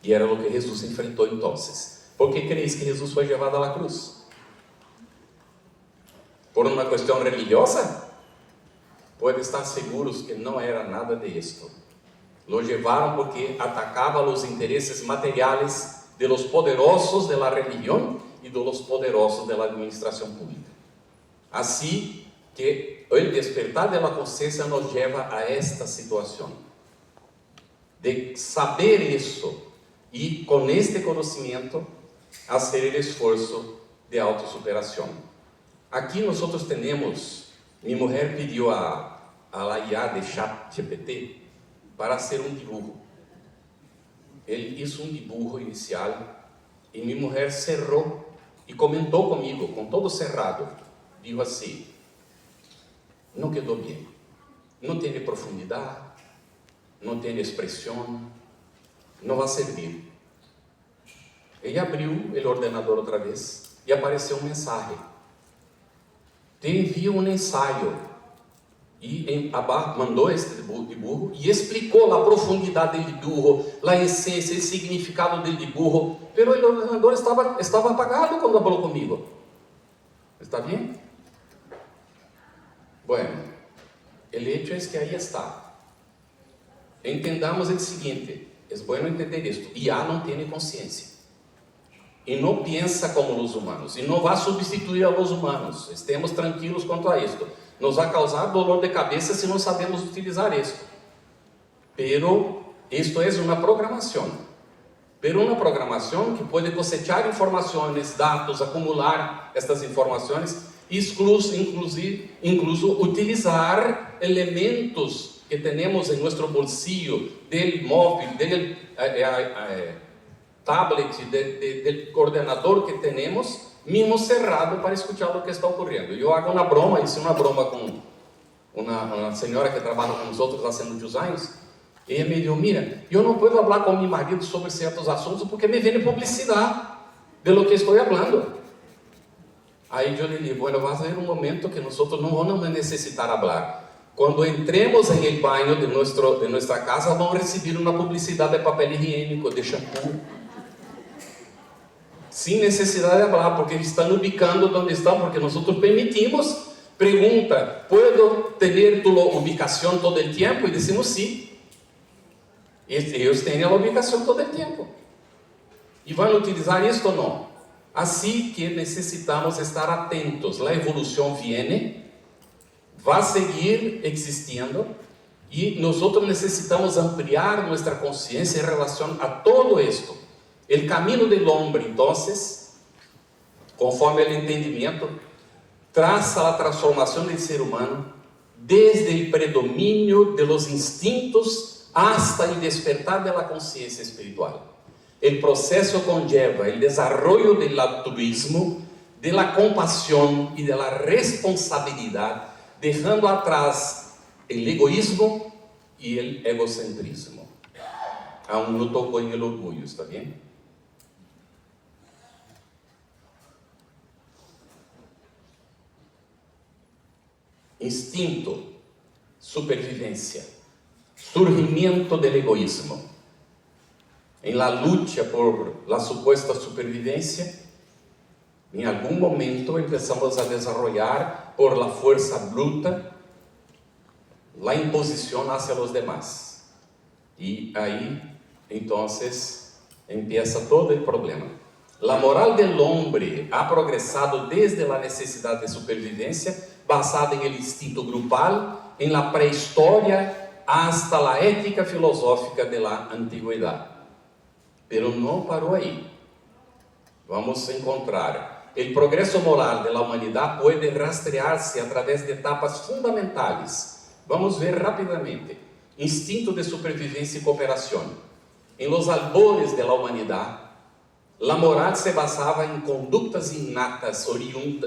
Y era lo que Jesús enfrentó entonces. ¿Por qué creéis que Jesús fue llevado a la cruz? ¿Por una cuestión religiosa? Pueden estar seguros que no era nada de esto. Lo llevaron porque atacaba los intereses materiales de los poderosos de la religión y de los poderosos de la administración pública. Así que el despertar de la conciencia nos lleva a esta situación de saber eso y con este conocimiento hacer el esfuerzo de autosuperación. Aqui nós temos, minha mulher pediu a la IA de ChatGPT para hacer um dibujo. Ele hizo um dibujo inicial e minha mulher cerrou e comentou comigo, com todo cerrado, dijo assim: não quedou bem, não tem profundidade, não tem expressão, não vai servir. Ele abriu o ordenador outra vez e apareceu um mensagem: te envio um ensaio. E mandou este dibujo e explicou a profundidade do dibujo, a essência, o significado do dibujo, mas o ordenador estava apagado quando falou comigo. Está bem? Bueno, o hecho es que aí está. Entendamos o seguinte: é bueno entender isto. IA não tem consciência e não pensa como os humanos e não vai substituir a los humanos. Estemos tranquilos quanto a isto. Nos vai causar dolor de cabeça se não sabemos utilizar isto. Pero isto é uma programação. Pero uma programação que pode cosechar informações, dados, acumular estas informações, incluso utilizar elementos que temos em nosso bolsillo, del móvel, del tablet, del ordenador que temos, mesmo cerrado para escutar o que está ocorrendo. Eu hago uma broma, hice uma broma com uma senhora que trabalha com nós há muitos anos, e ela me disse: mira, eu não posso falar com meu marido sobre certos assuntos porque me vem publicidade de lo que estou falando. Aí eu lhe disse: bueno, vai haver um momento que nós não vamos necessitar falar. Quando entremos em el baño de nossa casa, vamos receber uma publicidade de papel higiênico, de shampoo, sem necessidade de falar, porque estão ubicando onde estão, porque nós permitimos. Pergunta: ¿puedo ter tu ubicação todo o tempo? E dizemos sim. Eles têm a ubicação todo o tempo. E vão utilizar isto ou não? Assim que necessitamos estar atentos. A evolução vem, vai seguir existindo, e nós necessitamos ampliar nossa consciência em relação a todo isto. O caminho do homem, então, conforme o entendimento, traça a transformação do ser humano desde o predomínio de los instintos hasta o despertar da consciência espiritual. O processo conlleva o desarrollo do altruismo, da compaixão e da responsabilidade, deixando atrás o egoísmo e o egocentrismo. Aún não tocou em el orgulho, está bem? Instinto, supervivência, surgimento do egoísmo. Em la luta por la supuesta supervivência, em algum momento começamos a desenvolver por la fuerza bruta la imposição hacia los demás. E aí, então, empieza todo o problema. La moral del hombre ha progresado desde la necesidade de supervivência, basada em el instinto grupal, em la pré-história, hasta la ética filosófica de la antiguidade. Pero não parou aí. Vamos encontrar o progresso moral da humanidade pode rastrear-se através de etapas fundamentais. Vamos ver rapidamente. Instinto de supervivência e cooperação. Em los albores da humanidade, a moral se basava em condutas innatas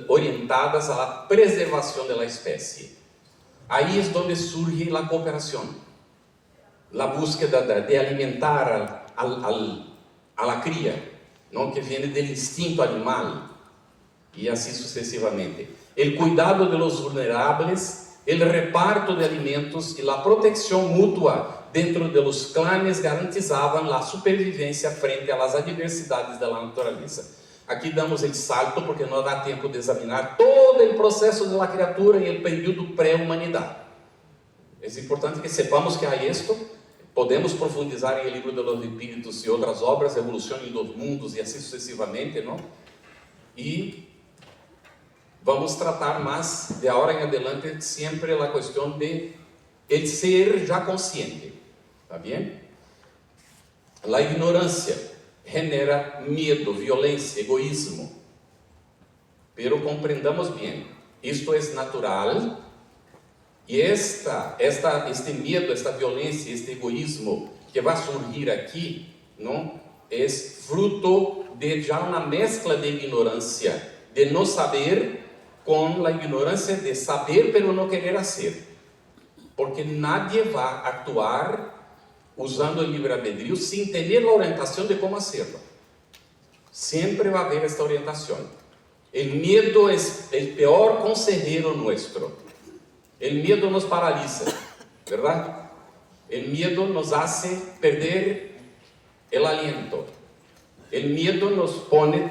orientadas à preservação da espécie. Aí é onde surge a cooperação, a búsqueda de alimentar a la cria, não, que vem do instinto animal, e assim sucessivamente. O cuidado de los vulneráveis, o reparto de alimentos e a proteção mútua dentro de los clanes garantizavam a supervivência frente às adversidades da natureza. Aqui damos o salto porque não dá tempo de examinar todo o processo da criatura e o período pré-humanidade. É importante que sepamos que há isto. Podemos profundizar em O Livro de los Espíritos e outras obras, Evolução em dos Mundos e assim sucessivamente, não? E vamos tratar mais, de agora em adelante, sempre a questão de el ser já consciente. ¿Está bem? A ignorância genera medo, violência, egoísmo. Pero compreendamos bem, Isto é natural. E este medo, esta violência, este egoísmo que vai surgir aqui, não, é fruto de já uma mescla de ignorância, de não saber, com a ignorância de saber, pero não querer fazer. Porque nadie vai actuar usando o livre-albedrío sem ter a orientação de como hacerlo. Sempre vai haver esta orientação. O medo é o pior consejero nuestro. O medo nos paralisa, ¿verdad? O medo nos hace perder el aliento. O medo nos pone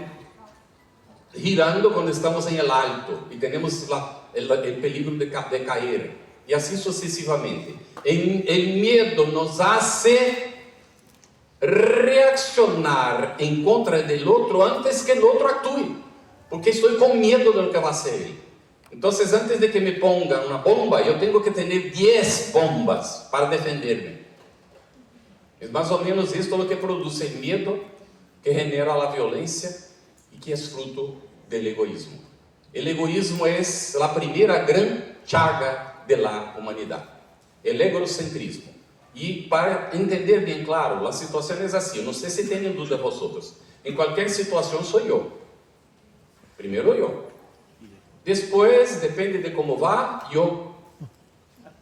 girando quando estamos em el alto e temos o peligro de cair. E assim sucessivamente. O medo nos hace reaccionar em contra do outro antes que o outro actue, porque estou com medo do que vai ser. Então, antes de que me ponga uma bomba, eu tenho que ter 10 bombas para defender-me. É mais ou menos isto o que produz o medo, que genera a violência e que é fruto do egoísmo. O egoísmo é a primeira grande chaga da humanidade. O egocentrismo. E para entender bem claro, a situação é assim. Não sei se têm dúvida vosotros. Em qualquer situação sou eu. Primeiro eu. Depois, depende de como vá, eu.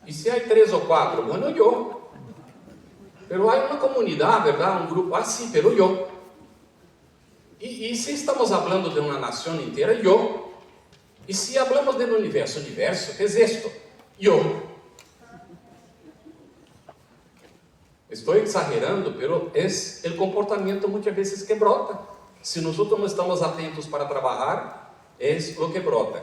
E se há 3 ou 4, bueno, eu. Pero há uma comunidade, verdade? Um grupo, sim, pero eu. E se estamos falando de uma nação inteira, eu. E se falamos do universo, o que é isto? Eu. Estou exagerando, pero é o comportamento muitas vezes que brota. Se nós não estamos atentos para trabalhar, é o que brota.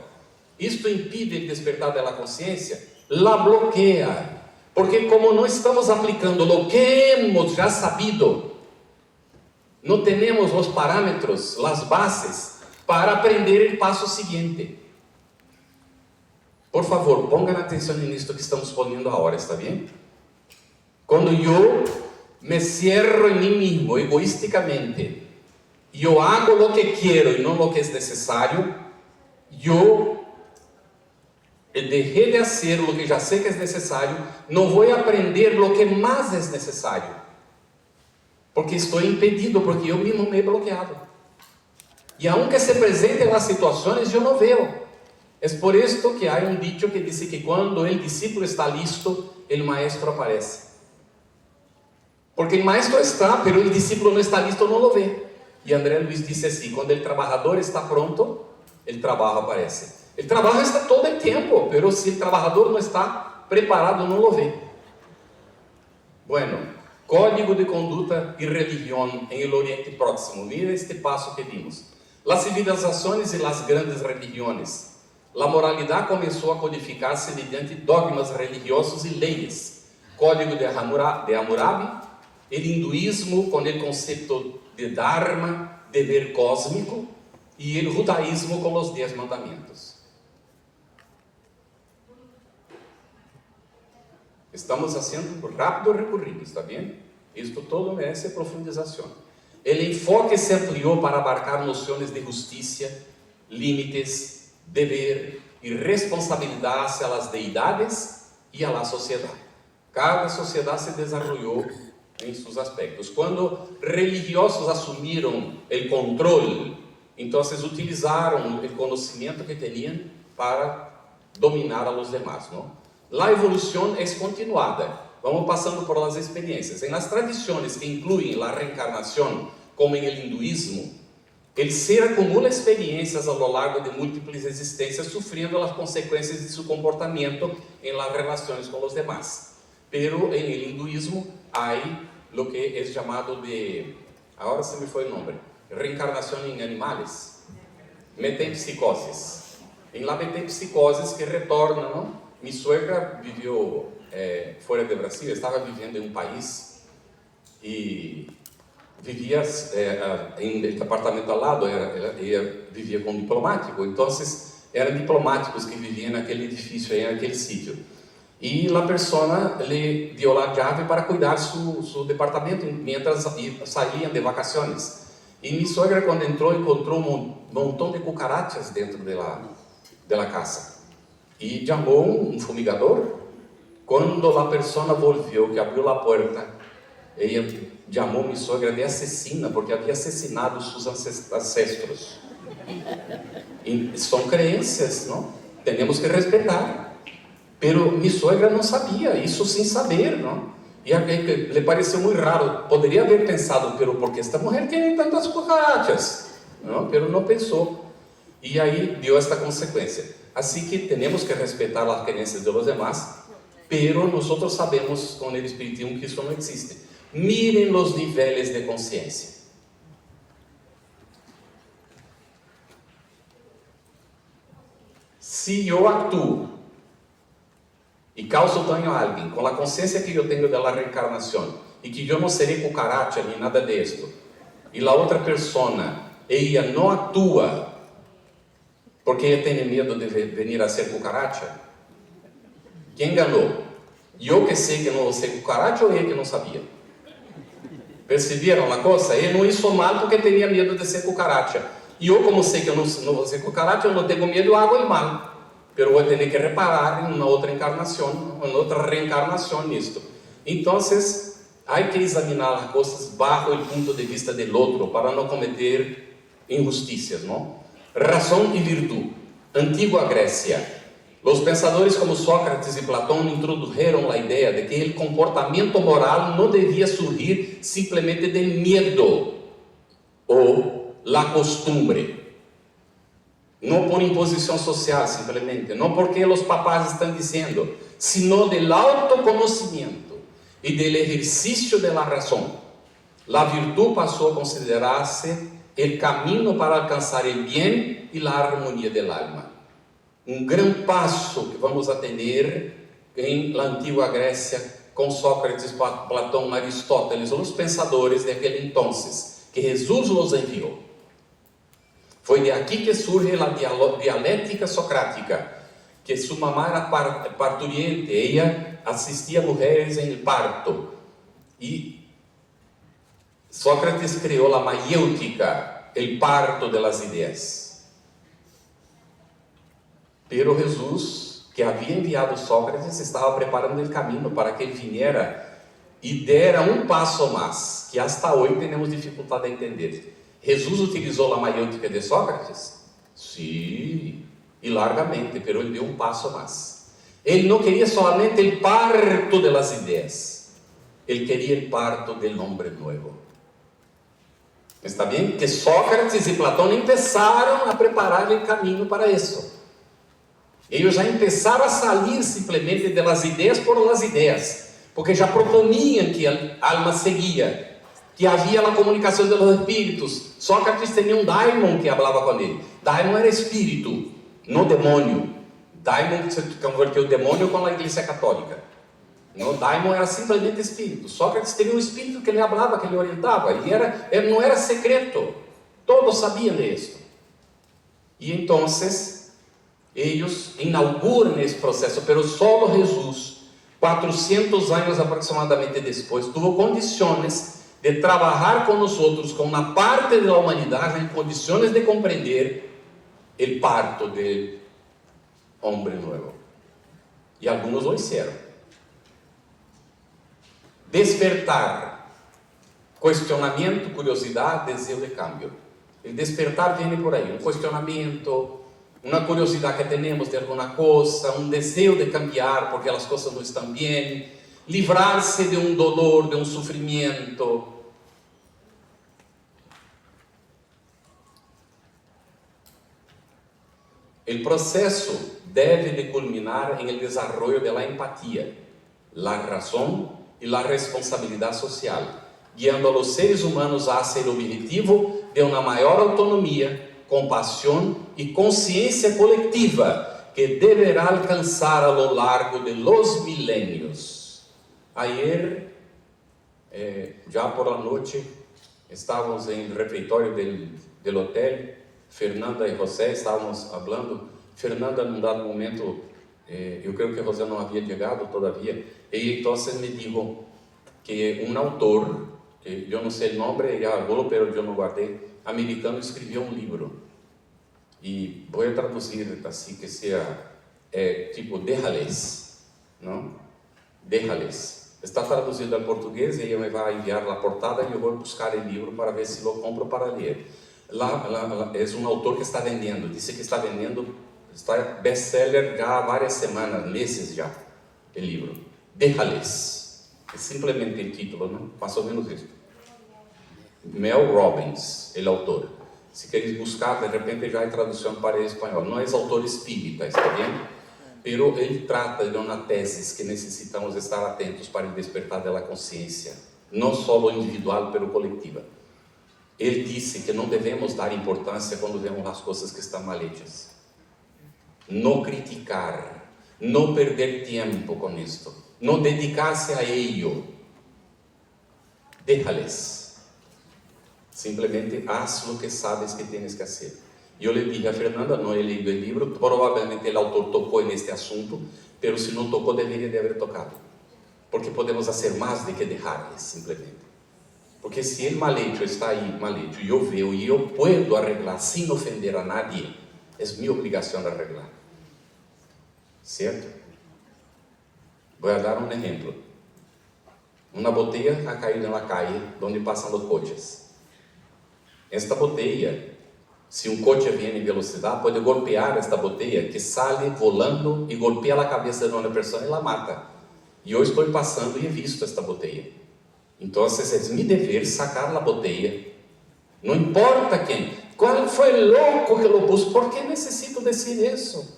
Isto impide o despertar da consciência, la bloqueia, porque como não estamos aplicando o que hemos já sabido, não temos os parâmetros, as bases, para aprender o passo seguinte. Por favor, pongan atenção nisto que estamos poniendo agora, está bem? Quando eu me cierro em mim mesmo, egoísticamente, eu hago o que quero e não o que é necessário, eu deixei de fazer o que já sei que é necessário, não vou aprender o que mais é necessário, porque estou impedido, porque eu mesmo me he bloqueado. E aunque se presenten as situações, eu não vejo. É por isto que há um dicho que diz que quando o discípulo está listo, o maestro aparece. Porque o maestro está, mas o discípulo não está listo, não o vê. E André Luiz disse assim: quando o trabalhador está pronto, o trabalho aparece. O trabalho está todo o tempo, mas se o trabalhador não está preparado, não o vê. Bueno, código de conduta e religião em el Oriente Próximo. Mira este passo que vimos. Las civilizações e las grandes religiões. La moralidade começou a codificar-se mediante dogmas religiosos e leis. Código de Hammurabi, o hinduísmo com o conceito de Dharma, dever cósmico, e o judaísmo com os 10 mandamentos. Estamos fazendo rápido recorrido, está bem? Isto todo merece profundização. O enfoque se ampliou para abarcar noções de justiça, límites, dever e responsabilidade hacia las deidades e a la sociedade. Cada sociedade se desenvolveu em seus aspectos. Quando religiosos assumiram o controle, então utilizaram o conhecimento que tinham para dominar a los demás, não? A evolução é continuada. Vamos passando por las experiências. Em las tradições que incluem a reencarnação, como em el hinduísmo, el ser acumula experiências ao longo de múltiplas existências, sofrendo as consequências de seu comportamento em las relações com os demás. Pero en el hinduísmo hay lo que es chamado de, agora se me foi o nome, reencarnação em animais, metempsicosis. Em la metempsicosis que retorna, não? Minha suegra viveu fora do Brasil, estava vivendo em um país e vivia em um apartamento ao lado, ela vivia com um diplomático, então eram diplomáticos que viviam naquele edifício, naquele sítio. E a pessoa lhe deu a chave para cuidar seu departamento, mientras saíam de vacações. E minha sogra, quando entrou, encontrou um montão de cucarachas dentro da casa. y llamó un fumigador. Cuando la persona volvió, que abrió la puerta, ella llamó a mi suegra de asesina, porque había asesinado sus ancestros. Y son creencias, ¿no? Tenemos que respetar. Pero mi suegra no sabía, hizo sin saber, ¿no? Y a le pareció muy raro. Podría haber pensado, pero ¿por qué esta mujer tiene tantas cucarachas? ¿No? Pero no pensó. Y ahí dio esta consecuencia. Así que tenemos que respetar las creencias de los demás, pero nosotros sabemos con el espiritismo que eso no existe. Miren los niveles de conciencia. Si yo actúo y causo daño a alguien con la conciencia que yo tengo de la reencarnación y que yo no seré cucaracha ni nada de esto, y la otra persona, ella no actúa porque ella tiene miedo de venir a ser cucaracha, ¿quién ganó? Yo que sé que no vou ser cucaracha ou ele que não sabia? Perceberam a coisa? Ele não hizo mal porque tinha medo de ser cucaracha. E eu, como sei que eu não vou ser cucaracha, eu não tenho medo, eu hago o mal. Pero vou ter que reparar em uma outra encarnação, em outra reencarnação nisto. Então, há que examinar as coisas bajo o ponto de vista do outro para não cometer injusticias, não? Razão e virtude. Antiga Grécia. Los pensadores como Sócrates y Platón introdujeron la idea de que el comportamiento moral no debía surgir simplemente del miedo o la costumbre, no por imposición social simplemente, no porque los papás están diciendo, sino del autoconocimiento y del ejercicio de la razón. La virtud pasó a considerarse el camino para alcanzar el bien y la armonía del alma. Um grande passo que vamos a ter em la antiga Grécia com Sócrates, Platão, Aristóteles, os pensadores daquele entonces, que Jesus los enviou. Foi de aqui que surge a dialética socrática, que sua mamá era parturiente, ella assistia mulheres em parto, e Sócrates criou a maiêutica, o parto de las ideias. Pero Jesús, que havia enviado Sócrates, estava preparando o caminho para que ele viniera e dera um passo mais, que hasta hoje temos dificuldade de entender. Jesus utilizou a maiêutica de Sócrates? Sim, e largamente, pero ele deu um passo mais. Ele não queria solamente o parto de las ideias, ele queria o parto del hombre nuevo. Está bem? Que Sócrates e Platão começaram a preparar o caminho para isso. Eles já começaram a sair simplesmente das ideias por las ideias, porque já proponiam que a alma seguia, que havia a comunicação de los espíritos. Sócrates tinha um daimon que falava com ele. Daimon era espírito, não demônio. Daimon se converteu demônio com a Igreja Católica. Não, daimon era simplesmente espírito. Sócrates tinha um espírito que ele falava, que ele orientava, e não era secreto. Todos sabiam disso. E então eles inauguram esse processo, pero solo Jesus, 400 anos aproximadamente depois, tuvo condições de trabalhar com nós outros, com uma parte da humanidade, em condições de compreender o parto do homem novo. E alguns lo hicieron. Despertar, questionamento, curiosidade, desejo de cambio. O despertar vem por aí, um questionamento, uma curiosidade que temos de alguma coisa, um desejo de cambiar porque as coisas não estão bem, livrar-se de um dolor, de um sofrimento. O processo deve de culminar em el desarrollo de la empatia, la razón e la responsabilidade social, guiando a los seres humanos hacia el objetivo de uma maior autonomia, compaixão e consciência coletiva que deverá alcançar a lo largo de los milênios. Ayer, já por la noite, estávamos em refeitório del hotel, Fernanda e José estávamos falando. Fernanda, num dado momento, eu creio que José não havia chegado todavia, e então me disse que um autor, que eu não sei o nome, já falou, mas eu não guardei, americano, escreveu um livro, e vou traduzir assim que seja tipo, déjales, não? Déjales. Está traduzido ao português e ela me vai enviar a portada e eu vou buscar o livro para ver se lo compro para ler. É um autor que está vendendo, disse que está vendendo, está best-seller já há várias semanas, meses já, o livro. Déjales. É simplesmente o título, não? Mais ou menos isso. Mel Robbins, ele é autor. Se queres buscar, de repente já há tradução para o espanhol. Não é autor espírita, está bem? Pero ele trata de uma tese que necessitamos estar atentos para o despertar da consciência, não só individual, pero coletiva. Ele disse que não devemos dar importância quando vemos as coisas que estão mal hechas. Não criticar, não perder tempo com isto, não dedicar-se a ello. Déjales. Simplesmente haz o que sabes que tienes que fazer. Eu lhe dije a Fernanda, não he leído o livro, provavelmente o autor tocou neste assunto, mas se não tocou, deveria de haver tocado. Porque podemos fazer mais do que deixar-lhes, simplesmente. Porque se ele mal hecho está aí, mal hecho, e eu vejo, e eu puedo arreglar sem ofender a nadie, é minha obrigação arreglar. Certo? Vou dar um exemplo. Uma botella ha caído na calle, onde passam os coches. Esta botella, se um coche vem em velocidade, pode golpear esta botella que sale volando e golpeia a cabeça de uma pessoa e la mata. E eu estou passando e he visto esta botella. Então, é meu dever sacar a botella. Não importa quem. Qual foi o louco que lo puso? ¿Por que necessito dizer isso?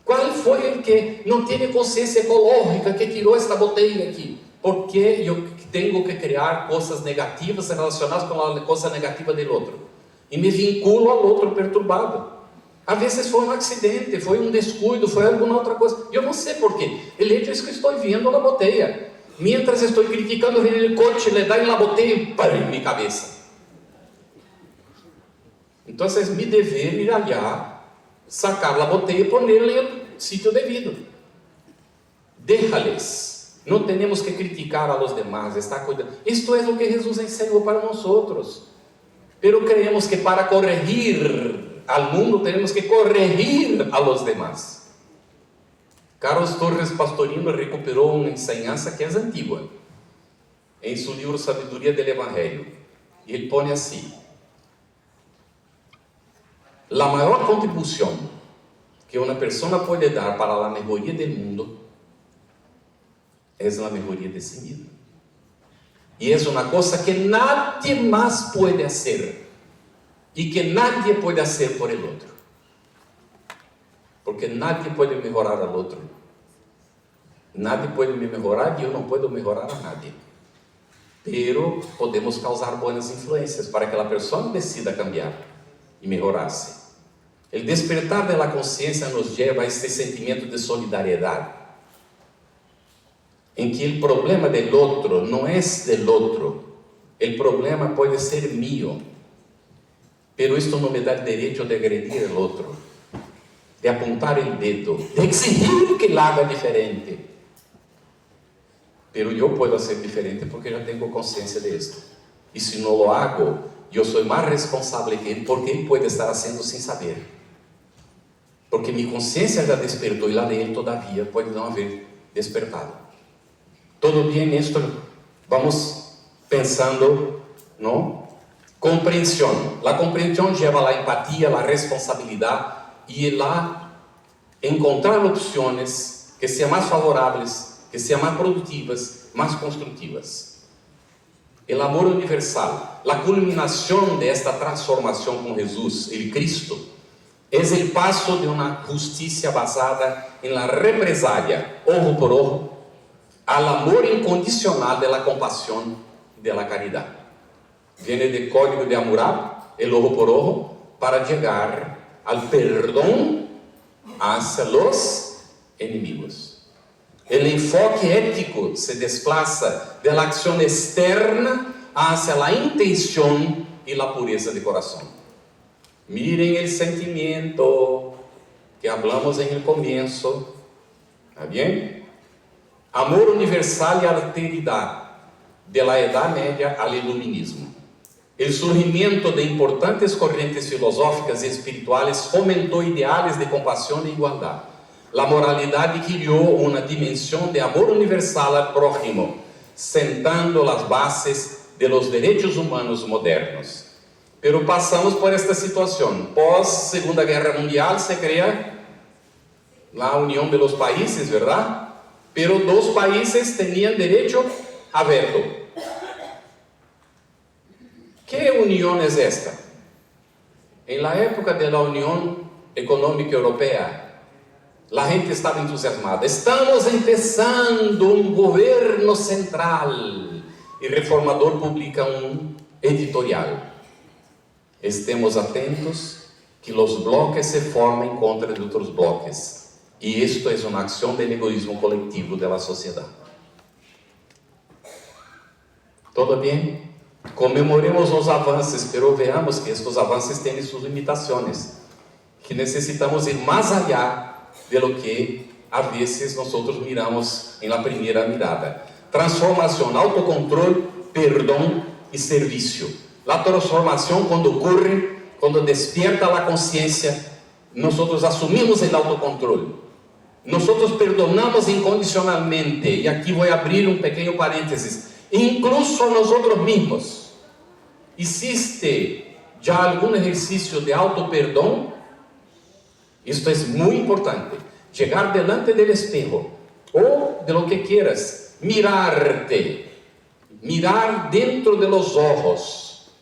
Qual foi o que não tem consciência ecológica que tirou esta botella aqui? Porque eu tenho que criar coisas negativas relacionadas com a coisa negativa do outro. E me vinculo ao outro perturbado. Às vezes foi um acidente, foi um descuido, foi alguma outra coisa. Eu não sei porquê. O hecho é que estou vendo a botella. Mientras estou criticando, vem o coche, le dá na botella e pá, em minha cabeça. Então, é meu dever ir allá, sacar a botella e pôr-la no sítio devido. Déjales. Não temos que criticar a los demás, está cuidando. Isto é o que Jesus ensinou para nós outros. Pero creemos que para corregir al mundo temos que corregir a los demás. Carlos Torres Pastorino recuperou uma enseñança que é antiga em seu livro Sabedoria del Evangelho. E ele põe assim: a maior contribuição que uma pessoa pode dar para a melhoria do mundo é a melhoria de si mesmo. E é uma coisa que nadie mais pode fazer e que nadie pode fazer por el outro, porque nadie pode melhorar al outro, nadie pode me melhorar e eu não posso melhorar a nadie, pero podemos causar boas influências para que a pessoa decida cambiar e melhorar-se. O despertar da consciência nos leva a este sentimento de solidariedade, em que o problema do outro não é do outro, o problema pode ser meu, pero isto não me dá direito de agredir o outro, de apontar o dedo, de exigir que ele haga diferente. Pero eu posso ser diferente porque já tenho consciência disso. E se não lo hago, eu sou mais responsável que ele, porque ele pode estar fazendo sem saber. Porque minha consciência já despertou e lá dele, todavia, pode não haver despertado. Todo bem nisto? Vamos pensando, não? Compreensão. A compreensão leva a empatia, a responsabilidade e lá encontrar opções que sejam mais favoráveis, que sejam mais produtivas, mais construtivas. O amor universal, a culminação desta transformação com Jesus, o Cristo, é o passo de uma justiça basada em la represália, ojo por ojo, al amor incondicional de la compasión, de la caridad. Viene del código de Hammurabi, el ojo por ojo, para llegar al perdón hacia los enemigos. El enfoque ético se desplaza de la acción externa hacia la intención y la pureza de corazón. Miren el sentimiento que hablamos en el comienzo, ¿está bien? Amor universal e alteridade, de la Edad Média ao Iluminismo. O surgimento de importantes correntes filosóficas e espirituales fomentou ideais de compaixão e igualdade. La moralidade criou uma dimensão de amor universal al prójimo, sentando as bases de los derechos humanos modernos. Pero passamos por esta situação. Pós Segunda Guerra Mundial se crea la Unión de los Países, ¿verdad? Pero 2 países tenían derecho a veto. ¿Qué unión es esta? En la época de la Unión Económica Europea, la gente estaba entusiasmada. Estamos empezando un gobierno central. Y Reformador publica un editorial. Estemos atentos que los bloques se formen contra de otros bloques. Y esto es una acción del egoísmo colectivo de la sociedad. ¿Todo bien? Comemoremos los avances, pero veamos que estos avances tienen sus limitaciones. Que necesitamos ir más allá de lo que a veces nosotros miramos en la primera mirada. Transformación, autocontrol, perdón y servicio. La transformación cuando ocurre, cuando despierta la conciencia, nosotros asumimos el autocontrol. Nosotros perdonamos incondicionalmente. Y aquí voy a abrir un pequeño paréntesis. Incluso nosotros mismos. ¿Existe ya algún ejercicio de auto-perdón? Esto es muy importante. Llegar delante del espejo o de lo que quieras, mirarte, mirar dentro de los ojos.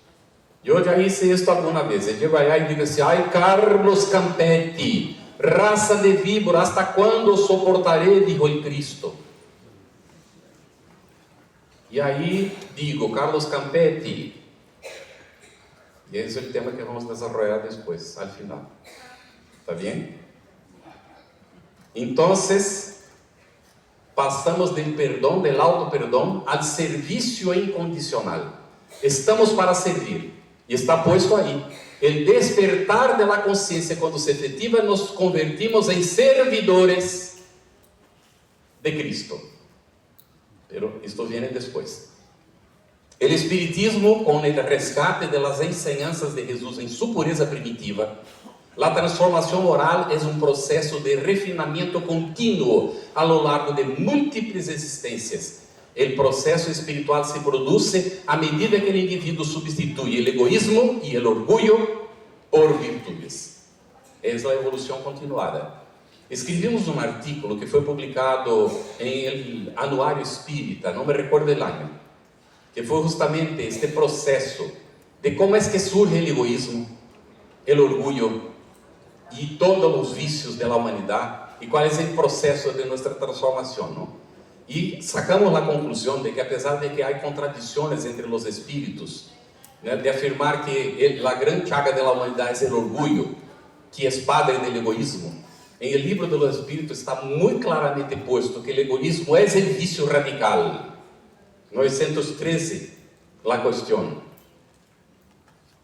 Yo ya hice esto alguna vez. Yo llego allá y digo así: ay, Carlos Campetti, raza de víbora, ¿hasta cuándo soportaré? Dijo el Cristo. Y ahí digo, Carlos Campetti, y ese es el tema que vamos a desarrollar después, al final. ¿Está bien? Entonces, pasamos del perdón, del auto-perdón, al servicio incondicional. Estamos para servir, y está puesto ahí. El despertar de la conciencia, cuando se efectiva, nos convertimos en servidores de Cristo. Pero esto viene después. El espiritismo, con el rescate de las enseñanzas de Jesús en su pureza primitiva, la transformación moral es un proceso de refinamiento continuo a lo largo de múltiples existencias. El proceso espiritual se produce a medida que el individuo sustituye el egoísmo y el orgullo por virtudes. Es la evolución continuada. Escribimos un artículo que fue publicado en el Anuario Espírita, no me recuerdo el año, que fue justamente este proceso de cómo es que surge el egoísmo, el orgullo y todos los vicios de la humanidad y cuál es el proceso de nuestra transformación, ¿no? Y sacamos la conclusión de que a pesar de que hay contradicciones entre los espíritus, ¿no?, de afirmar que la gran chaga de la humanidad es el orgullo, que es padre del egoísmo, en el libro de los espíritus está muy claramente puesto que el egoísmo es el vicio radical. 913, la cuestión.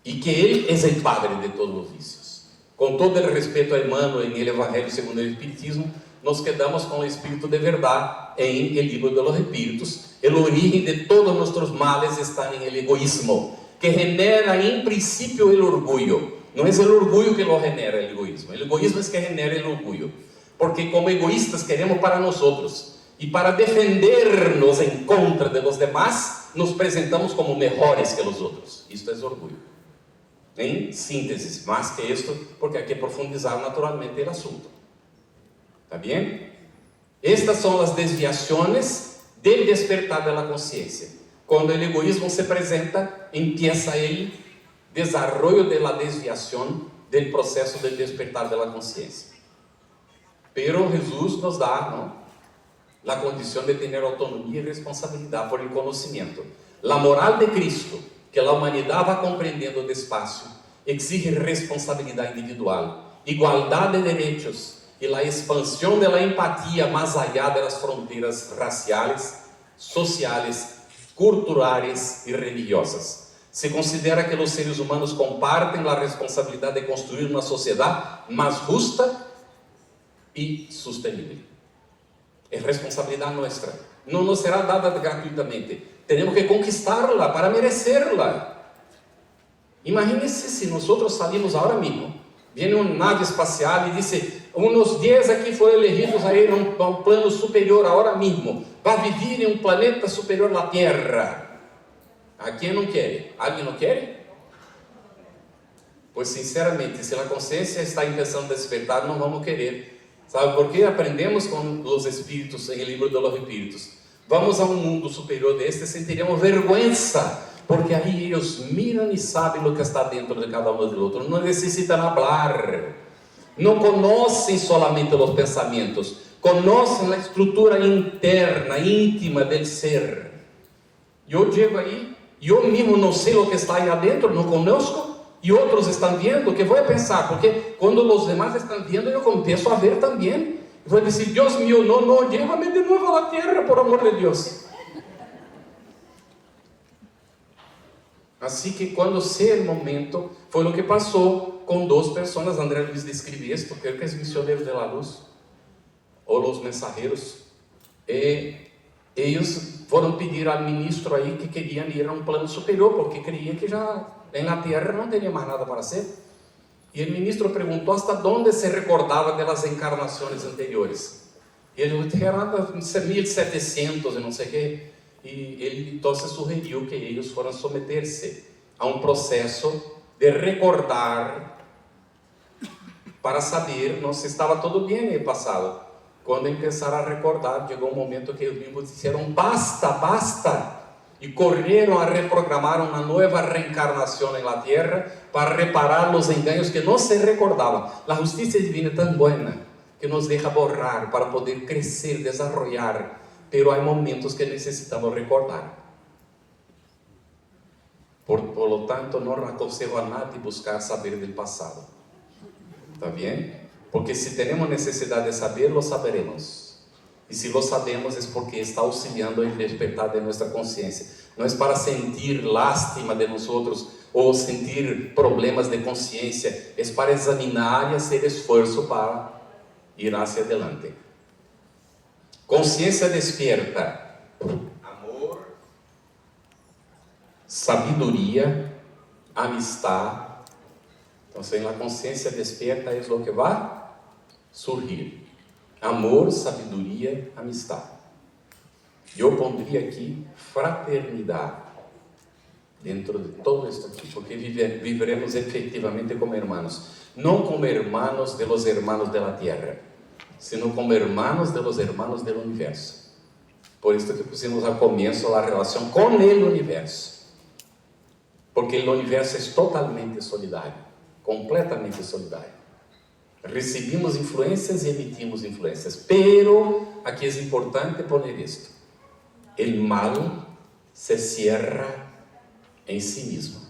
Y que Él es el padre de todos los vicios. Con todo el respeto a Emmanuel en el Evangelio según el Espiritismo, nos quedamos con el Espíritu de verdad en el libro de los Espíritus. El origen de todos nuestros males está en el egoísmo, que genera en principio el orgullo. No es el orgullo que lo genera el egoísmo es que genera el orgullo. Porque como egoístas queremos para nosotros. Y para defendernos en contra de los demás, nos presentamos como mejores que los otros. Esto es orgullo. En síntesis, más que esto, porque hay que profundizar naturalmente el asunto. ¿Está bien? Estas son las desviaciones del despertar de la conciencia. Cuando el egoísmo se presenta, empieza el desarrollo de la desviación del proceso del despertar de la conciencia. Pero Jesús nos da, ¿no?, la condición de tener autonomía y responsabilidad por el conocimiento. La moral de Cristo, que la humanidad va comprendiendo despacio, exige responsabilidad individual, igualdad de derechos y la expansión de la empatía más allá de las fronteras raciales, sociales, culturales y religiosas. Se considera que los seres humanos comparten la responsabilidad de construir una sociedad más justa y sostenible. Es responsabilidad nuestra. No nos será dada gratuitamente. Tenemos que conquistarla para merecerla. Imagínense si nosotros salimos ahora mismo, viene una nave espacial y dice: Unos 10 aqui foram elegidos a ir a um plano superior agora mesmo. Vai viver em um planeta superior à Terra. A quem não quer? Alguém não quer? Pois sinceramente, se a consciência está começando a despertar, não vamos querer. Sabe por quê? Aprendemos com os Espíritos, em o livro de los Espíritos. Vamos a um mundo superior deste, sentiremos vergonha, porque aí eles miram e sabem o que está dentro de cada um do outro. Não necessitam falar. Não conhecem solamente os pensamentos, conhecem a estrutura interna, íntima do ser. Eu chego aí, eu mesmo não sei o que está aí adentro, não conosco, e outros estão vendo, o que vou pensar? Porque quando os demais estão vendo, eu começo a ver também. Vou dizer, Deus meu, não, llévame de novo à terra, por amor de Deus. Assim que quando ser momento, foi o que passou com 2 pessoas. André Luiz descreve isto, creo que é Misioneros de la Luz, ou os Mensageiros. Eles foram pedir ao ministro aí que queriam ir a um plano superior, porque creiam que já na terra não teria mais nada para ser. E o ministro perguntou hasta onde se recordava das encarnações anteriores. E ele disse, era 1700 e não sei o que. E ele então sugeriu que eles foram submeter-se a um processo de recordar para saber se estava tudo bem no passado. Quando começaram a recordar, chegou um momento que eles mesmos disseram, basta, basta, e correram a reprogramar uma nova reencarnação na Terra para reparar os enganos que não se recordavam. A justiça divina é tão boa que nos deixa borrar para poder crescer, desarrollar, pero há momentos que necessitamos recordar. Por lo tanto, não aconselho a nadie buscar saber do passado. ¿Está bem? Porque se temos necessidade de saber, lo saberemos. E se lo sabemos, é porque está auxiliando em despertar de nossa consciência. Não é para sentir lástima de nós outros ou sentir problemas de consciência. É para examinar e fazer esforço para ir hacia adelante. Consciência despierta. Amor, sabedoria, amistad. Então, a consciência despierta é o que vai surgir. Amor, sabedoria, amistad. Eu pondria aqui fraternidade dentro de todo isto aqui, porque viveremos efetivamente como irmãos, não como irmãos de los hermanos de la tierra, sino como hermanos de los hermanos del universo. Por isso que pusimos ao começo a relação com o universo, porque o universo é totalmente solidário, completamente solidário. Recebemos influências e emitimos influências, pero aqui é importante poner isto: el mal se cierra em si mesmo.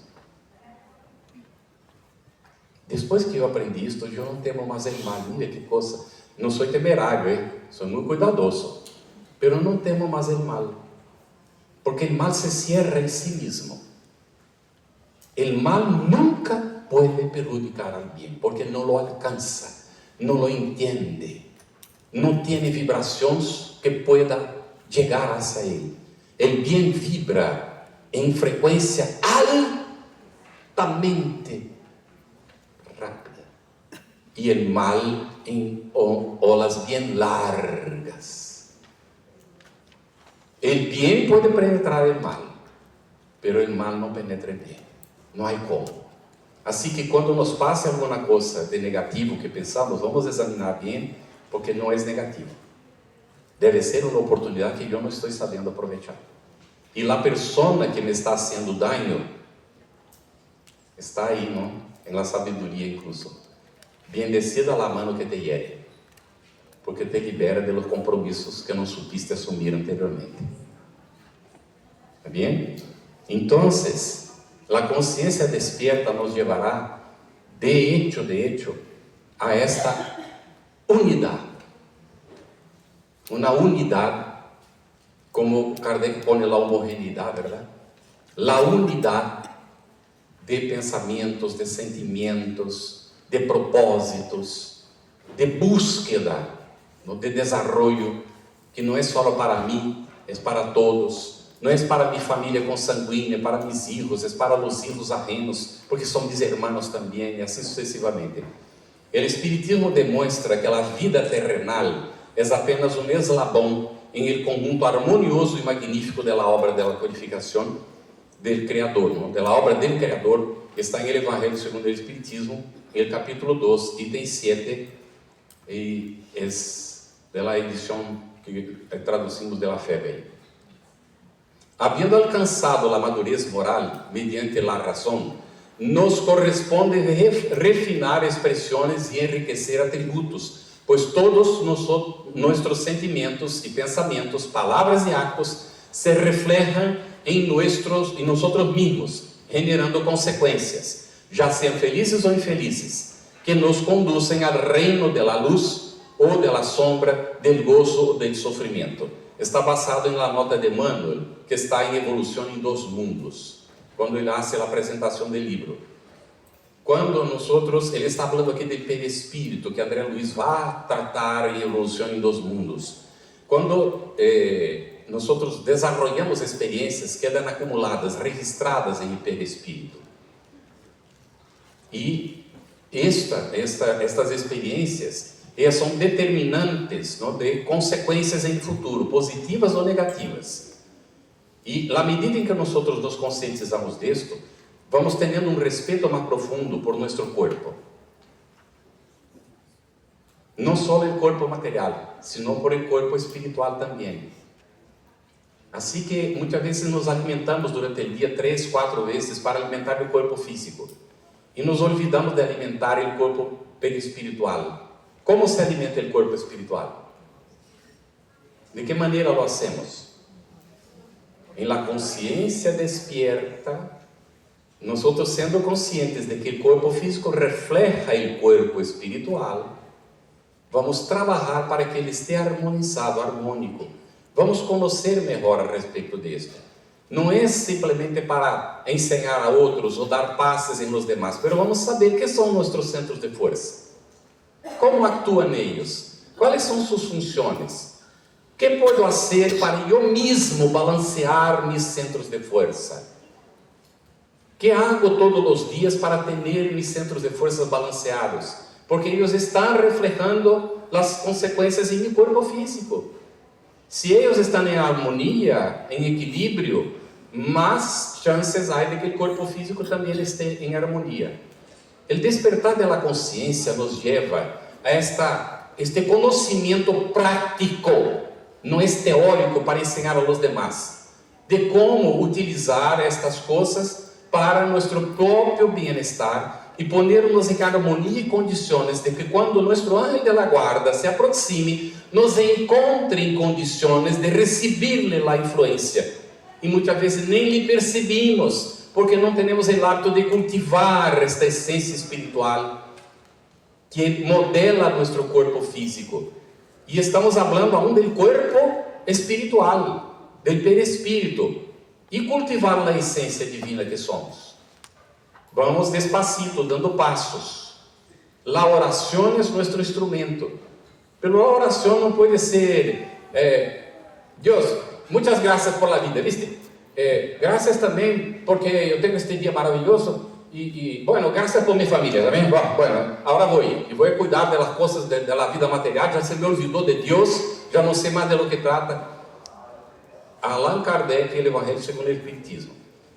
Depois que eu aprendi isto, eu não temo mais el mal. Mira que coisa, não sou temerário, sou muito cuidadoso, pero não temo mais el mal, porque el mal se cierra em si mesmo. El mal nunca puede perjudicar al bien, porque no lo alcanza, no lo entiende, no tiene vibraciones que pueda llegar hacia él. El bien vibra en frecuencia altamente rápida y el mal en olas bien largas. El bien puede penetrar el mal, pero el mal no penetra el bien, no hay cómo. Assim que quando nos passe alguma coisa de negativo que pensamos, vamos examinar bem, porque não é negativo. Deve ser uma oportunidade que eu não estou sabendo aproveitar. E a pessoa que me está fazendo dano está aí, não? Na sabedoria incluso. Bendecida a mano que te hiere, porque te libera de los compromissos que não supiste assumir anteriormente. ¿Está bem? Então, a consciência despierta nos llevará, de hecho, a esta unidade. Uma unidade, como Kardec põe a homogeneidade, ¿verdad? La unidade de pensamentos, de sentimentos, de propósitos, de búsqueda, de desarrollo, que não é só para mim, é para todos. Não é para minha família consanguínea, para meus filhos, é para os filhos ajenos, porque são mis hermanos também, e assim sucessivamente. O Espiritismo demonstra que a vida terrenal é apenas um eslabão em el conjunto harmonioso e magnífico da obra da codificação do Criador, ¿no? Da obra do Criador, que está em el Evangelho segundo o Espiritismo, el capítulo 2, item 7, e é da edição que traduzimos de la Febe. Habiendo alcançado a madurez moral mediante la razão, nos corresponde refinar expressões e enriquecer atributos, pois todos nossos sentimentos e pensamentos, palavras e actos se reflejam em nós mesmos, generando consequências, já sejam felizes ou infelizes, que nos conduzem ao reino da luz ou da sombra, do gozo ou do sofrimento. Está basado em la nota de Emmanuel, que está em Evolução em Dois Mundos, quando ele faz a apresentação do livro. Quando ele está falando aqui de perispírito, que André Luiz vai tratar em Evolução em Dois Mundos. Quando nós desenvolvemos experiências, quedam acumuladas, registradas em perispírito. E estas experiências são determinantes, não, de consequências em futuro, positivas ou negativas. E, à medida em que nós nos conscientizamos disto, vamos tendo um respeito mais profundo por nosso corpo. Não só o corpo material, sino por o corpo espiritual também. Assim que muitas vezes nos alimentamos durante o dia 3, 4 vezes para alimentar o corpo físico. E nos olvidamos de alimentar o corpo perispiritual. Como se alimenta o corpo espiritual? De que maneira lo hacemos? Em la consciência despierta, nós sendo conscientes de que o corpo físico refleja o corpo espiritual, vamos trabalhar para que ele esteja harmonizado, harmônico. Vamos conhecer melhor a respeito disto. Não é simplesmente para ensinar a outros ou dar passes em los demás, mas vamos saber que são nossos centros de força. Como atuam eles? Quais são suas funções? O que posso fazer para eu mesmo balancear meus centros de força? O que hago todos os dias para ter meus centros de força balanceados? Porque eles estão reflejando as consequências em meu corpo físico. Se eles estão em harmonia, em equilíbrio, mais chances há de que o corpo físico também esteja em harmonia. O despertar da consciência nos leva a este conhecimento prático, não é teórico para ensinar aos demais, de como utilizar estas coisas para nosso próprio bem-estar e ponermos em harmonia e condições de que quando nosso anjo de la guarda se aproxime, nos encontre em condições de receber-lhe a influência. E muitas vezes nem lhe percebemos, porque não temos o hábito de cultivar esta essência espiritual que modela nosso corpo físico. E estamos falando aún do corpo espiritual, do perispírito, e cultivar a essência divina que somos. Vamos despacito, dando passos. La oração é nosso instrumento. Pero a oração não pode ser, Deus, muitas graças por la vida, ¿viste? Graças também porque eu tenho este dia maravilhoso bueno, graças por minha família, também. Bueno, agora vou ir e vou cuidar das coisas da vida material. Já se me olvidou de Deus, já não sei mais de lo que trata. Allan Kardec, o Evangelho segundo o Espiritismo.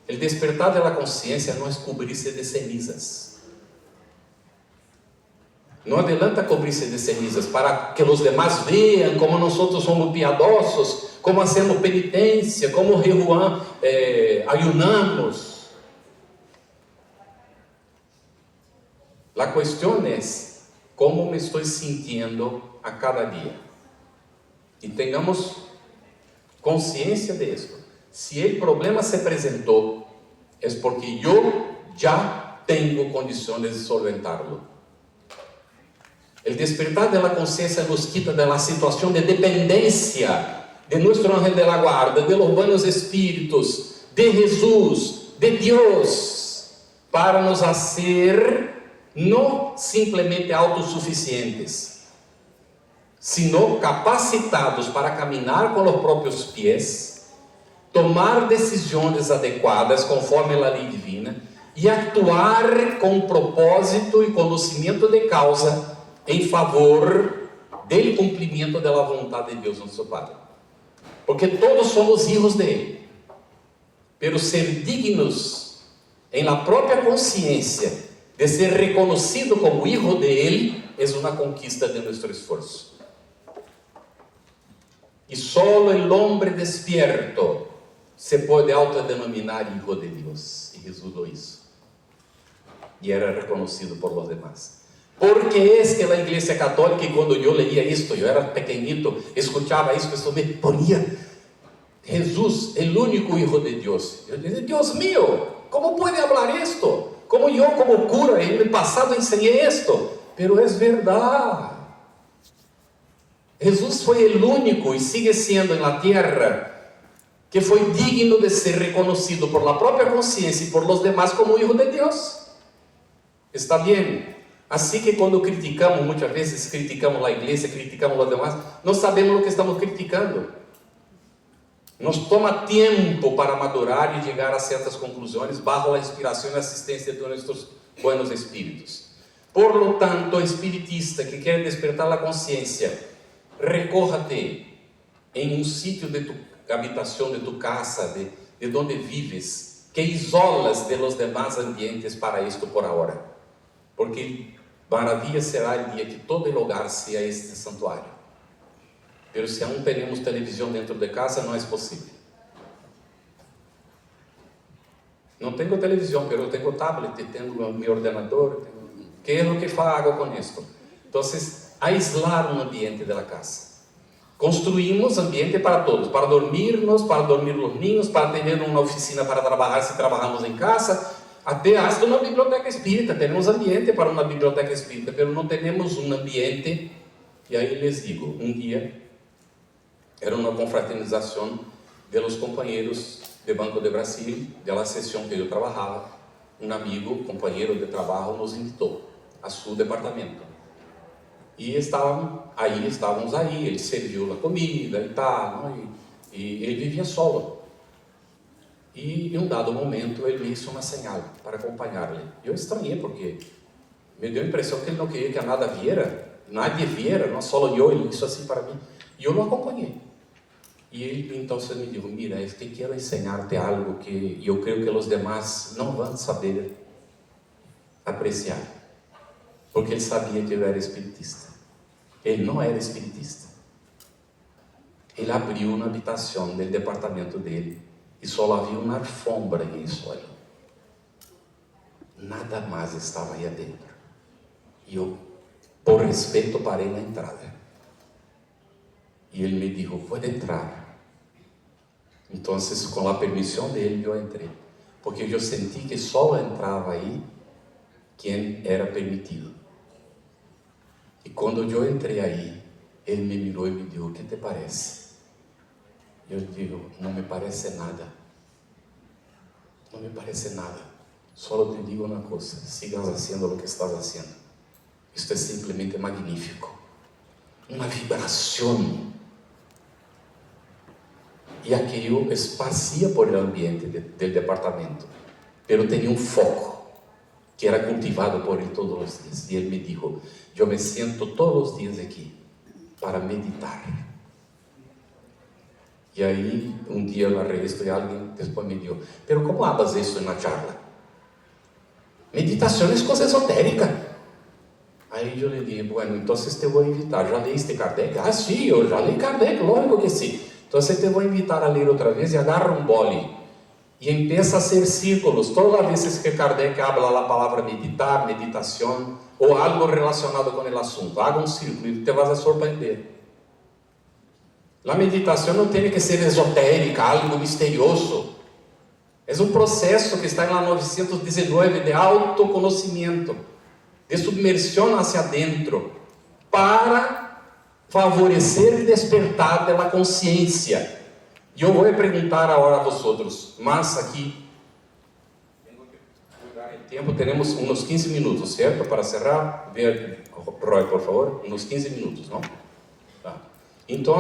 O despertar da consciência não é cobrir-se de cenizas. Não adianta cobrir-se de cenizas para que os demás vejam como nós somos piadosos, como hacemos penitência, como ayunamos. A questão é como me estou sentindo a cada dia. E tenhamos consciência disso. Se o problema se apresentou, é porque eu já tenho condições de solventá-lo. O despertar da consciência nos quita da situação de dependência de nosso ángel de la guarda, de los buenos espíritos, de Jesus, de Deus, para nos fazer não simplesmente autossuficientes, sino capacitados para caminhar com os próprios pés, tomar decisões adequadas conforme a lei divina e actuar com propósito e conhecimento de causa em favor do cumprimento da vontade de Deus, nosso Padre. Porque todos somos filhos de Ele, pero ser dignos em la própria consciência de ser reconhecido como hijo de Ele é uma conquista de nosso esforço. E solo el hombre despierto se pode autodenominar hijo de Deus. E resultou isso. E era reconhecido por los demás. Porque es que a Igreja Católica, e quando eu leía isto, eu era pequenito, escuchava isso, isso me ponía, Jesus, el único hijo de Deus. Eu dizia, Deus mío, como pode falar isto? Como eu, como cura, en el passado enseñé esto, pero es verdade. Jesus foi o único e sigue sendo na terra que foi digno de ser reconhecido por la própria consciência e por los demás como hijo de Deus. Está bem? Assim que quando criticamos, muitas vezes criticamos a igreja, criticamos os demais, não sabemos o que estamos criticando. Nos toma tempo para madurar e chegar a certas conclusões bajo a inspiração e assistência de nossos buenos espíritos. Por lo tanto, espiritista que quer despertar a consciência, recorra-te em um sítio de tu habitação, de tu casa, de onde vives, que isolas de los demás ambientes para isto por agora. Porque maravilha será o dia que todo lugar seja este santuário. Pero se aún temos televisão dentro de casa, não é possível. Não tenho televisão, pero eu tenho tablet, tenho meu ordenador, que é o que faço com isto. Então, aislar um ambiente da casa. Construímos ambiente para todos, para dormirmos, para dormir os niños, para ter uma oficina para trabalhar se trabalhamos em casa, até hasta uma biblioteca espírita. Temos ambiente para uma biblioteca espírita, mas não temos um ambiente. E aí les digo, um dia era uma confraternização de los companheiros de Banco de Brasil, da sessão que eu trabalhava. Um amigo, companheiro de trabalho, nos invitou a seu departamento. E estávamos aí, ele serviu a comida e tal, e ele vivia solo. E em um dado momento ele me hizo uma señal para acompanhar-lhe. Eu estranhei porque me deu a impressão que ele não queria que nadie viera, não só eu, ele hizo assim para mim. E eu o acompanhei. E ele então me disse, mira, es que quero enseñarte algo que eu creio que os demás não vão saber apreciar. Porque ele sabia que eu era espiritista. Ele não era espiritista. Ele abriu uma habitação do departamento dele e só havia uma alfombra em suelo. Nada mais estava aí dentro. E eu, por respeito, parei na entrada. E ele me disse, pode entrar. Então, com a permissão dele, eu entrei. Porque eu senti que só entrava aí quem era permitido. E quando eu entrei aí, ele me mirou e me disse, o que te parece? Eu digo, não me parece nada. Não me parece nada. Só te digo uma coisa, sigas haciendo o que estás haciendo. Isto é simplesmente magnífico. Uma vibração. E aquilo esparcia por el ambiente del departamento. Pero tinha um foco que era cultivado por ele todos os dias. E ele me disse, eu me siento todos os dias aqui para meditar. E aí, um dia eu arresto e alguém depois me disse, pero como hablas isso na charla? Meditação é coisa esotérica. Aí eu lhe disse, bueno, então te vou invitar. Já leíste Kardec? Ah, sim, eu já li Kardec, lógico que sim. Então te vou invitar a ler outra vez e agarra um bole. E empieza a hacer círculos. Todas as vezes que Kardec habla a palavra meditar, meditação, ou algo relacionado com o assunto, haga um círculo e te vas a sorprender. A meditação não tem que ser esotérica, algo misterioso. É um processo que está em 919 de autoconhecimento, de submersão hacia dentro, para favorecer o despertar da consciência. E eu vou perguntar agora a vocês, mas aqui, tempo, temos uns 15 minutos, certo? Para cerrar, vem aqui, Roy, por favor, uns 15 minutos, não? Tá. Então,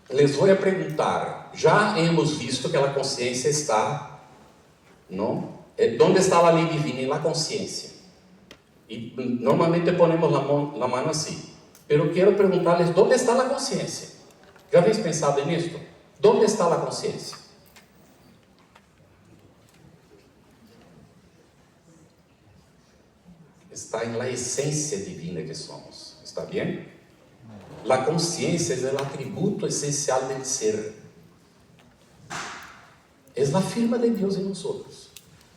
les vou perguntar, já hemos visto que a consciência está ¿no? ¿Dónde está la ley divina? En la conciencia. Y normalmente ponemos la mano así. Pero quiero preguntarles, ¿dónde está la conciencia? ¿Ya habéis pensado en esto? ¿Dónde está la conciencia? Está en la esencia divina que somos. ¿Está bien? La conciencia es el atributo esencial del ser. Es la firma de Dios en nosotros.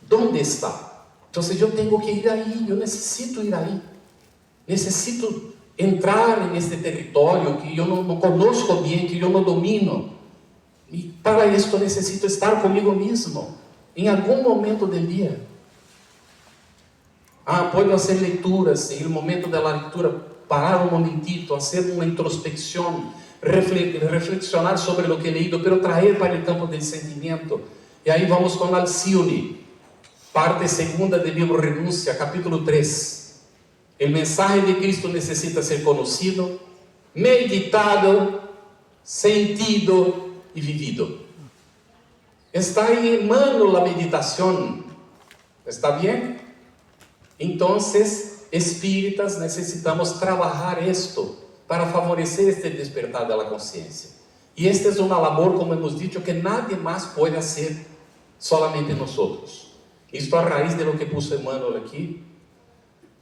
¿Dónde está? Entonces yo tengo que ir ahí, yo necesito ir ahí. Necesito entrar en este territorio que yo no conozco bien, que yo no domino. Y para esto necesito estar conmigo mismo, en algún momento del día. Puedo hacer lecturas, en el momento de la lectura, parar un momentito, hacer una introspección, reflexionar sobre lo que he leído, pero traer para el campo del sentimiento. Y ahí vamos con Alcione, parte segunda del libro Renuncia, capítulo 3. El mensaje de Cristo necesita ser conocido, meditado, sentido y vivido. Está ahí en mano la meditación. ¿Está bien? Entonces, espíritas, necesitamos trabajar esto para favorecer este despertar de la conciencia. Y esta es una labor, como hemos dicho, que nadie más puede hacer, solamente nosotros. Esto a raíz de lo que puso Emmanuel aquí.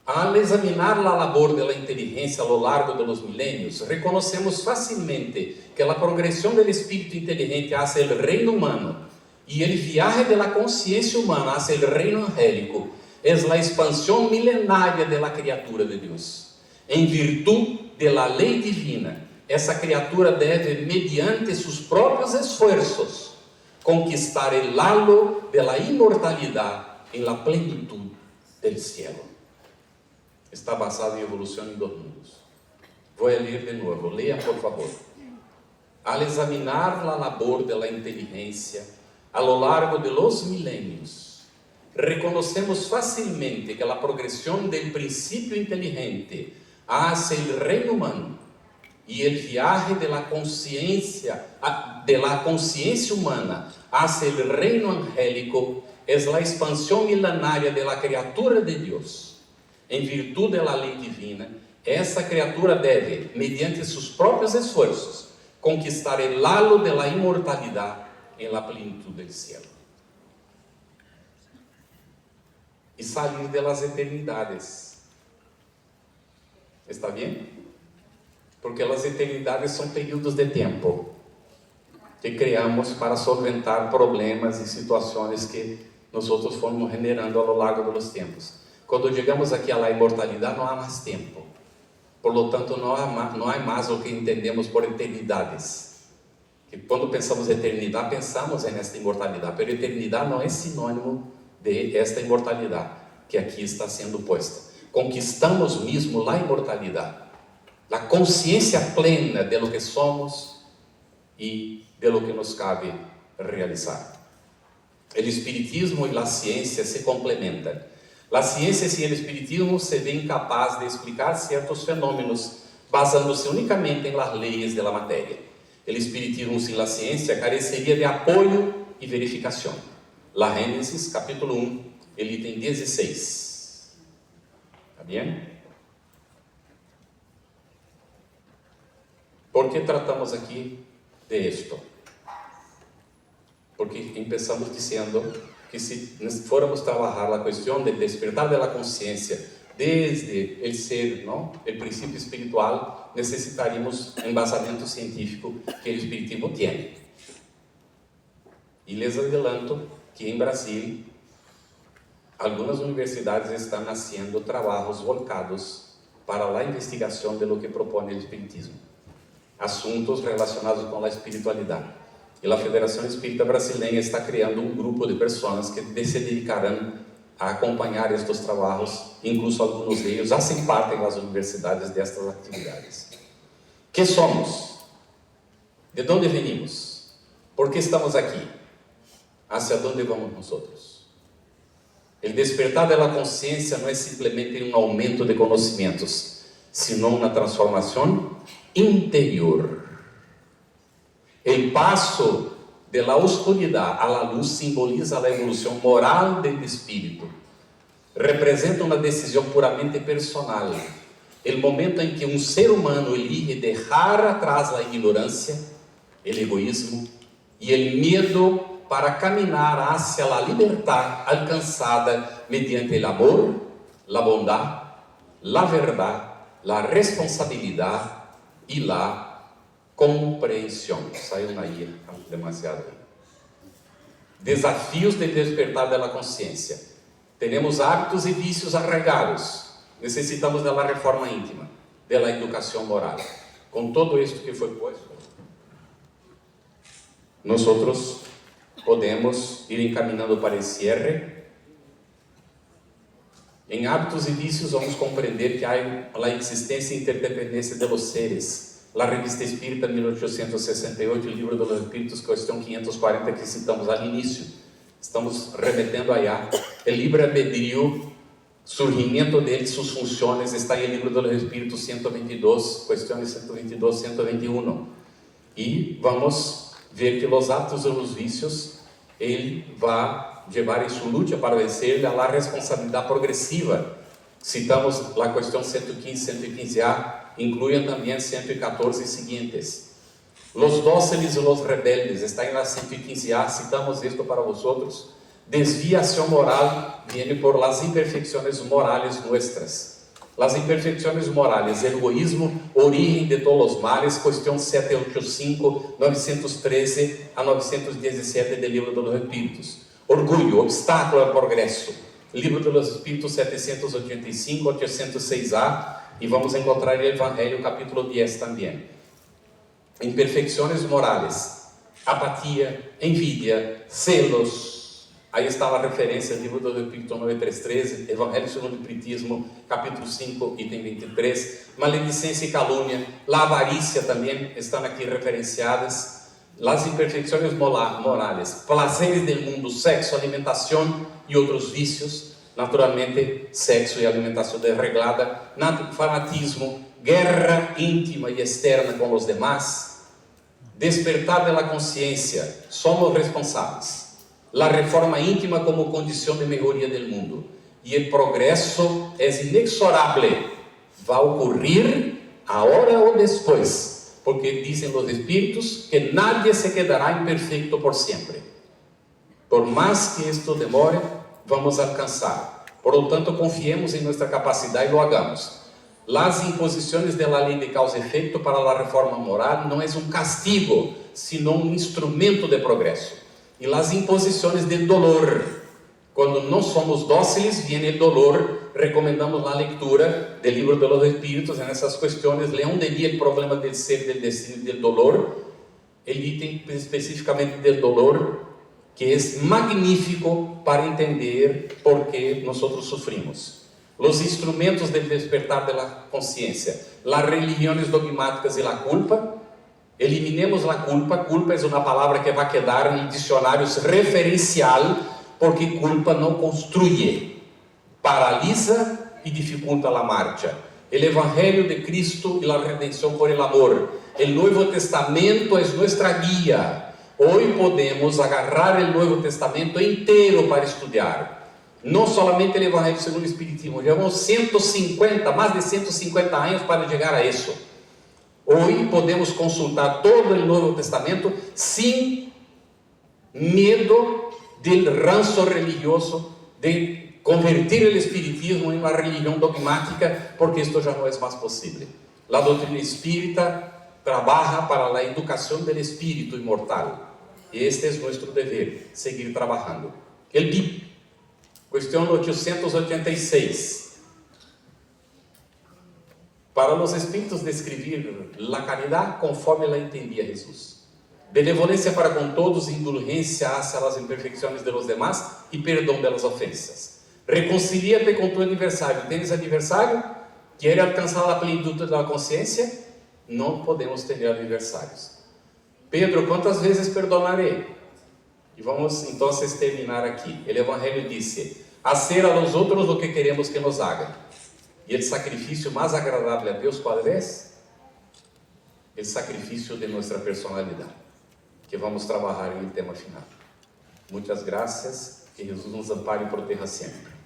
Al examinar la labor de la inteligencia a lo largo de los milenios, reconocemos fácilmente que la progresión del espíritu inteligente hacia el reino humano y el viaje de la conciencia humana hacia el reino angélico es la expansión milenaria de la criatura de Dios. En virtud de la ley divina, esa criatura debe, mediante sus propios esfuerzos, conquistar el halo de la inmortalidad en la plenitud del cielo. Está basado en evolución en 2 mundos. Voy a leer de nuevo, lean por favor. Al examinar la labor de la inteligencia a lo largo de los milenios, reconocemos fácilmente que la progresión del principio inteligente hacia el reino humano y el viaje de la conciencia humana hacia el reino angélico es la expansión milenaria de la criatura de Dios. En virtud de la ley divina, essa criatura deve, mediante sus próprios esfuerzos, conquistar el halo de la inmortalidad en la plenitud del cielo. Y salir de las eternidades. ¿Está bien? Porque las eternidades son períodos de tiempo que creamos para solventar problemas y situaciones que nosotros fomos generando a lo largo de los tiempos. Quando chegamos aqui à imortalidade, não há mais tempo. Por lo tanto, não há mais o que entendemos por eternidades. Que quando pensamos em eternidade, pensamos nesta imortalidade. Mas eternidade não é sinônimo de esta imortalidade que aqui está sendo posta. Conquistamos mesmo a imortalidade. A consciência plena de lo que somos e de lo que nos cabe realizar. O espiritismo e a ciência se complementam. La ciencia sin el espiritismo se ve incapaz de explicar ciertos fenómenos basándose únicamente en las leyes de la materia. El espiritismo sin la ciencia carecería de apoyo y verificación. La Génesis, capítulo 1, el ítem 16. ¿Está bien? ¿Por qué tratamos aquí de esto? Porque empezamos diciendo que si fuéramos trabajar la cuestión del despertar de la conciencia desde el ser, ¿no?, el principio espiritual, necesitaríamos embasamento científico que el espiritismo tiene. Y les adelanto que en Brasil algunas universidades están haciendo trabajos volcados para la investigación de lo que propone el espiritismo, asuntos relacionados con la espiritualidad. E a Federação Espírita Brasileira está criando um grupo de pessoas que se dedicarão a acompanhar estes trabalhos, incluso alguns deles fazem parte das universidades destas atividades. Que somos? De onde venimos? ¿Por qué estamos aquí? ¿Hacia dónde vamos nosotros? El despertar de la conciencia no es simplemente un aumento de conocimientos, sino una transformación interior. El paso de la oscuridad a la luz simboliza la evolución moral del espíritu. Representa uma decisão puramente personal. O momento em que um ser humano elige deixar atrás a ignorância, o egoísmo e o medo para caminhar hacia a liberdade alcançada mediante o amor, a bondade, a verdade, a responsabilidade e a compreensão. Saiu aí, demasiado aí. Desafios de despertar da consciência. Temos hábitos e vícios arraigados. Necessitamos da reforma íntima, da educação moral. Com todo isto que foi posto, nós podemos ir encaminhando para o cierre. Em hábitos e vícios vamos compreender que há a existência e interdependência de los seres. La Revista Espírita, 1868, o Livro dos Espíritos, questão 540, que citamos ao início. Estamos remetendo allá. O livre-albedrío, surgimento dele, suas funções, está em o Livro dos Espíritos 122, questões 122, 121. E vamos ver que os atos e os vícios, ele vai levar em sua luta para vencer a responsabilidade progressiva. Citamos a questão 115, 115A, incluem também 114 e seguintes. Los dóciles e los rebeldes, está em la 115A, citamos isto para vosotros. Desviação moral viene por las imperfecciones morales nuestras. Las imperfecciones morales, el egoísmo, origen de todos los males, questão 785, 913 a 917 do Livro dos Espíritos. Orgulho, obstáculo ao progresso. Livro dos Espíritos 785, 806A, e vamos encontrar o Evangelho, capítulo 10 também. Imperfecciones morales, apatia, envidia, celos. Aí está a referência, livro do Espírito 9313, Evangelho segundo o Espiritismo, capítulo 5, item 23. Maledicência e calúnia, a avarícia também estão aqui referenciadas. As imperfecciones morales, prazeres do mundo, sexo, alimentação e outros vícios. Naturalmente, sexo e alimentação desreglada, fanatismo, guerra íntima e externa com os demais. Despertar da consciência, somos responsáveis. A reforma íntima como condição de melhoria do mundo. E o progresso é inexorável. Vai ocorrer agora ou depois. Porque dizem os Espíritos que nadie se quedará imperfeito por sempre. Por mais que isto demore, vamos alcançar. Por lo tanto, confiemos em nossa capacidade e lo hagamos. Las imposições da lei de causa e efeito para a reforma moral não é um castigo, sino um instrumento de progresso. E las imposições de dolor, quando não somos dóciles, vem o dolor. Recomendamos a leitura do Livro dos Espíritos nessas questões. Leão Denis, o problema do ser, do destino e do dolor. Ele item especificamente do dolor, que é magnífico para entender por que nós sofrimos. Os instrumentos de despertar da consciência, as religiões dogmáticas e a culpa. Eliminemos a culpa. Culpa é uma palavra que vai quedar em dicionários referencial, porque culpa não construye, paralisa e dificulta a marcha. O Evangelho de Cristo e a redenção por el amor. O Novo Testamento é nossa guia. Hoje podemos agarrar o Novo Testamento inteiro para estudar. Não somente o Evangelho segundo o Espiritismo. Levamos 150, mais de 150 anos para chegar a isso. Hoje podemos consultar todo o Novo Testamento sem medo do ranço religioso, de convertir o Espiritismo em uma religião dogmática, porque isto já não é mais possível. A doutrina espírita trabalha para a educação do espírito imortal. E este é nosso dever, seguir trabalhando. El BIP, questão 886. Para os espíritos descrever a caridade conforme ela entendia Jesus. Benevolência para com todos, indulgência hacia as imperfecções de los demás e perdão delas ofensas. Reconcilia-te com tu aniversário. Tens aniversário? Quer alcançar a plenitude da consciência? Não podemos ter aniversários. Pedro, quantas vezes perdonarei? E vamos então terminar aqui. O Evangelho disse: hacer a los outros o que queremos que nos hagam. E o sacrifício mais agradável a Deus, qual é? O sacrifício de nossa personalidade. que vamos trabalhar em el tema final. Muitas graças, que Jesus nos ampare e proteja sempre.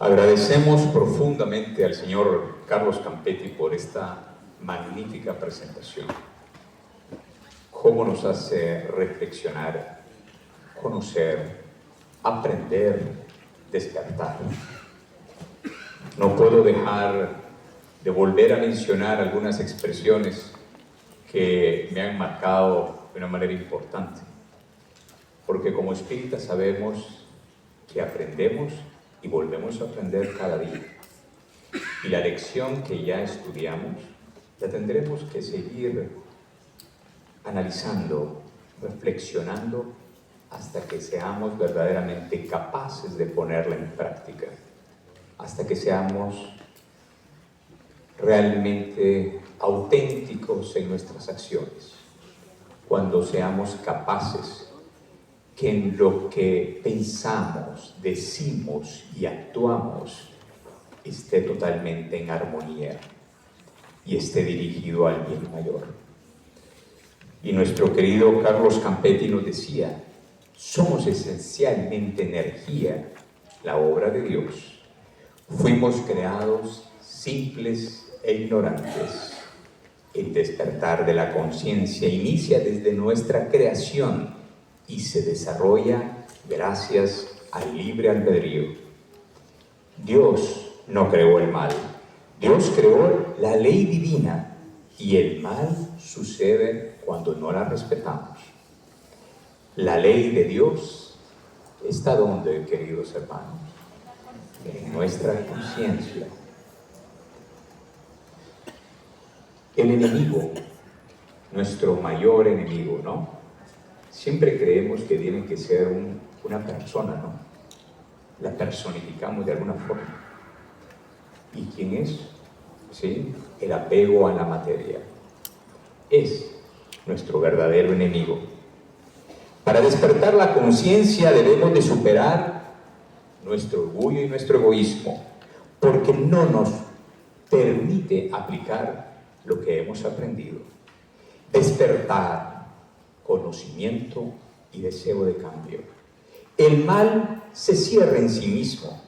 Agradecemos profundamente al señor Carlos Campetti por esta magnífica presentación. Cómo nos hace reflexionar, conocer, aprender, despertar. No puedo dejar de volver a mencionar algunas expresiones que me han marcado de una manera importante. Porque como espíritas sabemos que aprendemos y volvemos a aprender cada día. Y la lección que ya estudiamos, la tendremos que seguir analizando, reflexionando, hasta que seamos verdaderamente capaces de ponerla en práctica, hasta que seamos realmente auténticos en nuestras acciones, cuando seamos capaces que en lo que pensamos, decimos y actuamos esté totalmente en armonía y esté dirigido al bien mayor. Y nuestro querido Carlos Campetti nos decía, somos esencialmente energía, la obra de Dios. Fuimos creados simples e ignorantes. El despertar de la conciencia inicia desde nuestra creación y se desarrolla gracias al libre albedrío. Dios no creó el mal, Dios creó la ley divina y el mal sucede cuando no la respetamos. La ley de Dios está donde, queridos hermanos, en nuestra conciencia. El enemigo, nuestro mayor enemigo, ¿no? Siempre creemos que tiene que ser una persona, ¿no? La personificamos de alguna forma. ¿Y quién es? ¿Sí? El apego a la materia. Es nuestro verdadero enemigo. Para despertar la conciencia debemos de superar nuestro orgullo y nuestro egoísmo, porque no nos permite aplicar lo que hemos aprendido. Despertar conocimiento y deseo de cambio. El mal se cierra en sí mismo.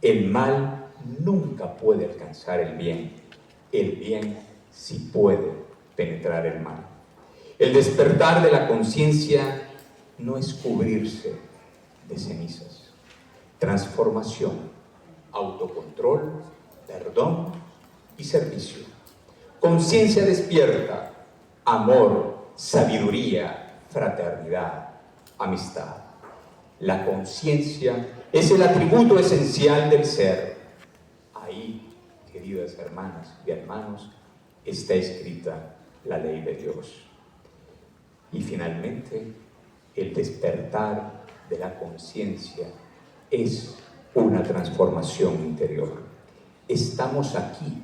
El mal nunca puede alcanzar el bien. El bien sí puede penetrar el mal. El despertar de la conciencia no es cubrirse de cenizas. Transformación, autocontrol, perdón y servicio. Conciencia despierta, amor, sabiduría, fraternidad, amistad. La conciencia es el atributo esencial del ser. Ahí, queridas hermanas y hermanos, está escrita la ley de Dios. Y finalmente, el despertar de la conciencia es una transformación interior. Estamos aquí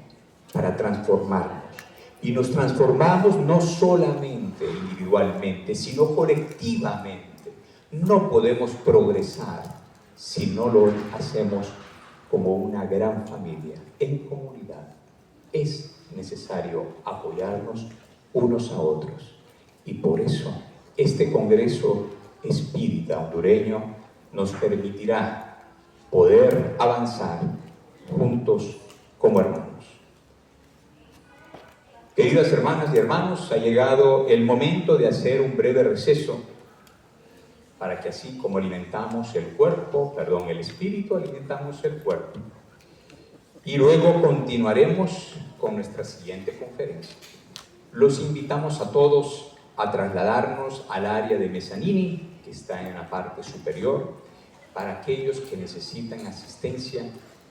para transformarnos. Y nos transformamos no solamente individualmente, sino colectivamente. No podemos progresar si no lo hacemos como una gran familia, en comunidad. Es necesario apoyarnos unos a otros. Y por eso este Congreso Espírita Hondureño nos permitirá poder avanzar juntos como hermanos. Queridas hermanas y hermanos, ha llegado el momento de hacer un breve receso para que así como alimentamos el espíritu, alimentamos el cuerpo. Y luego continuaremos con nuestra siguiente conferencia. Los invitamos a todos a trasladarnos al área de Mezzanini, que está en la parte superior. Para aquellos que necesitan asistencia,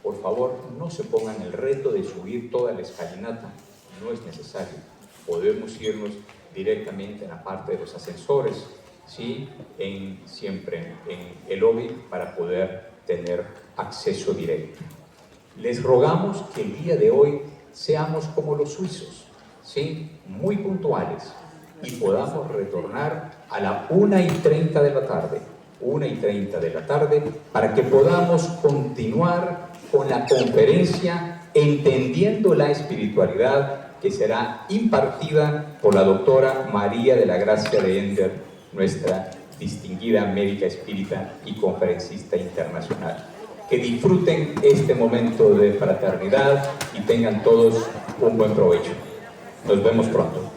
por favor, no se pongan el reto de subir toda la escalinata, no es necesario. Podemos irnos directamente en la parte de los ascensores, ¿sí? Siempre en el lobby para poder tener acceso directo. Les rogamos que el día de hoy seamos como los suizos, ¿sí? Muy puntuales, y podamos retornar a la 1:30 de la tarde. 1:30 de la tarde, para que podamos continuar con la conferencia Entendiendo la Espiritualidad, que será impartida por la doctora María de la Gracia de Ender, nuestra distinguida médica espírita y conferencista internacional. Que disfruten este momento de fraternidad y tengan todos un buen provecho. Nos vemos pronto.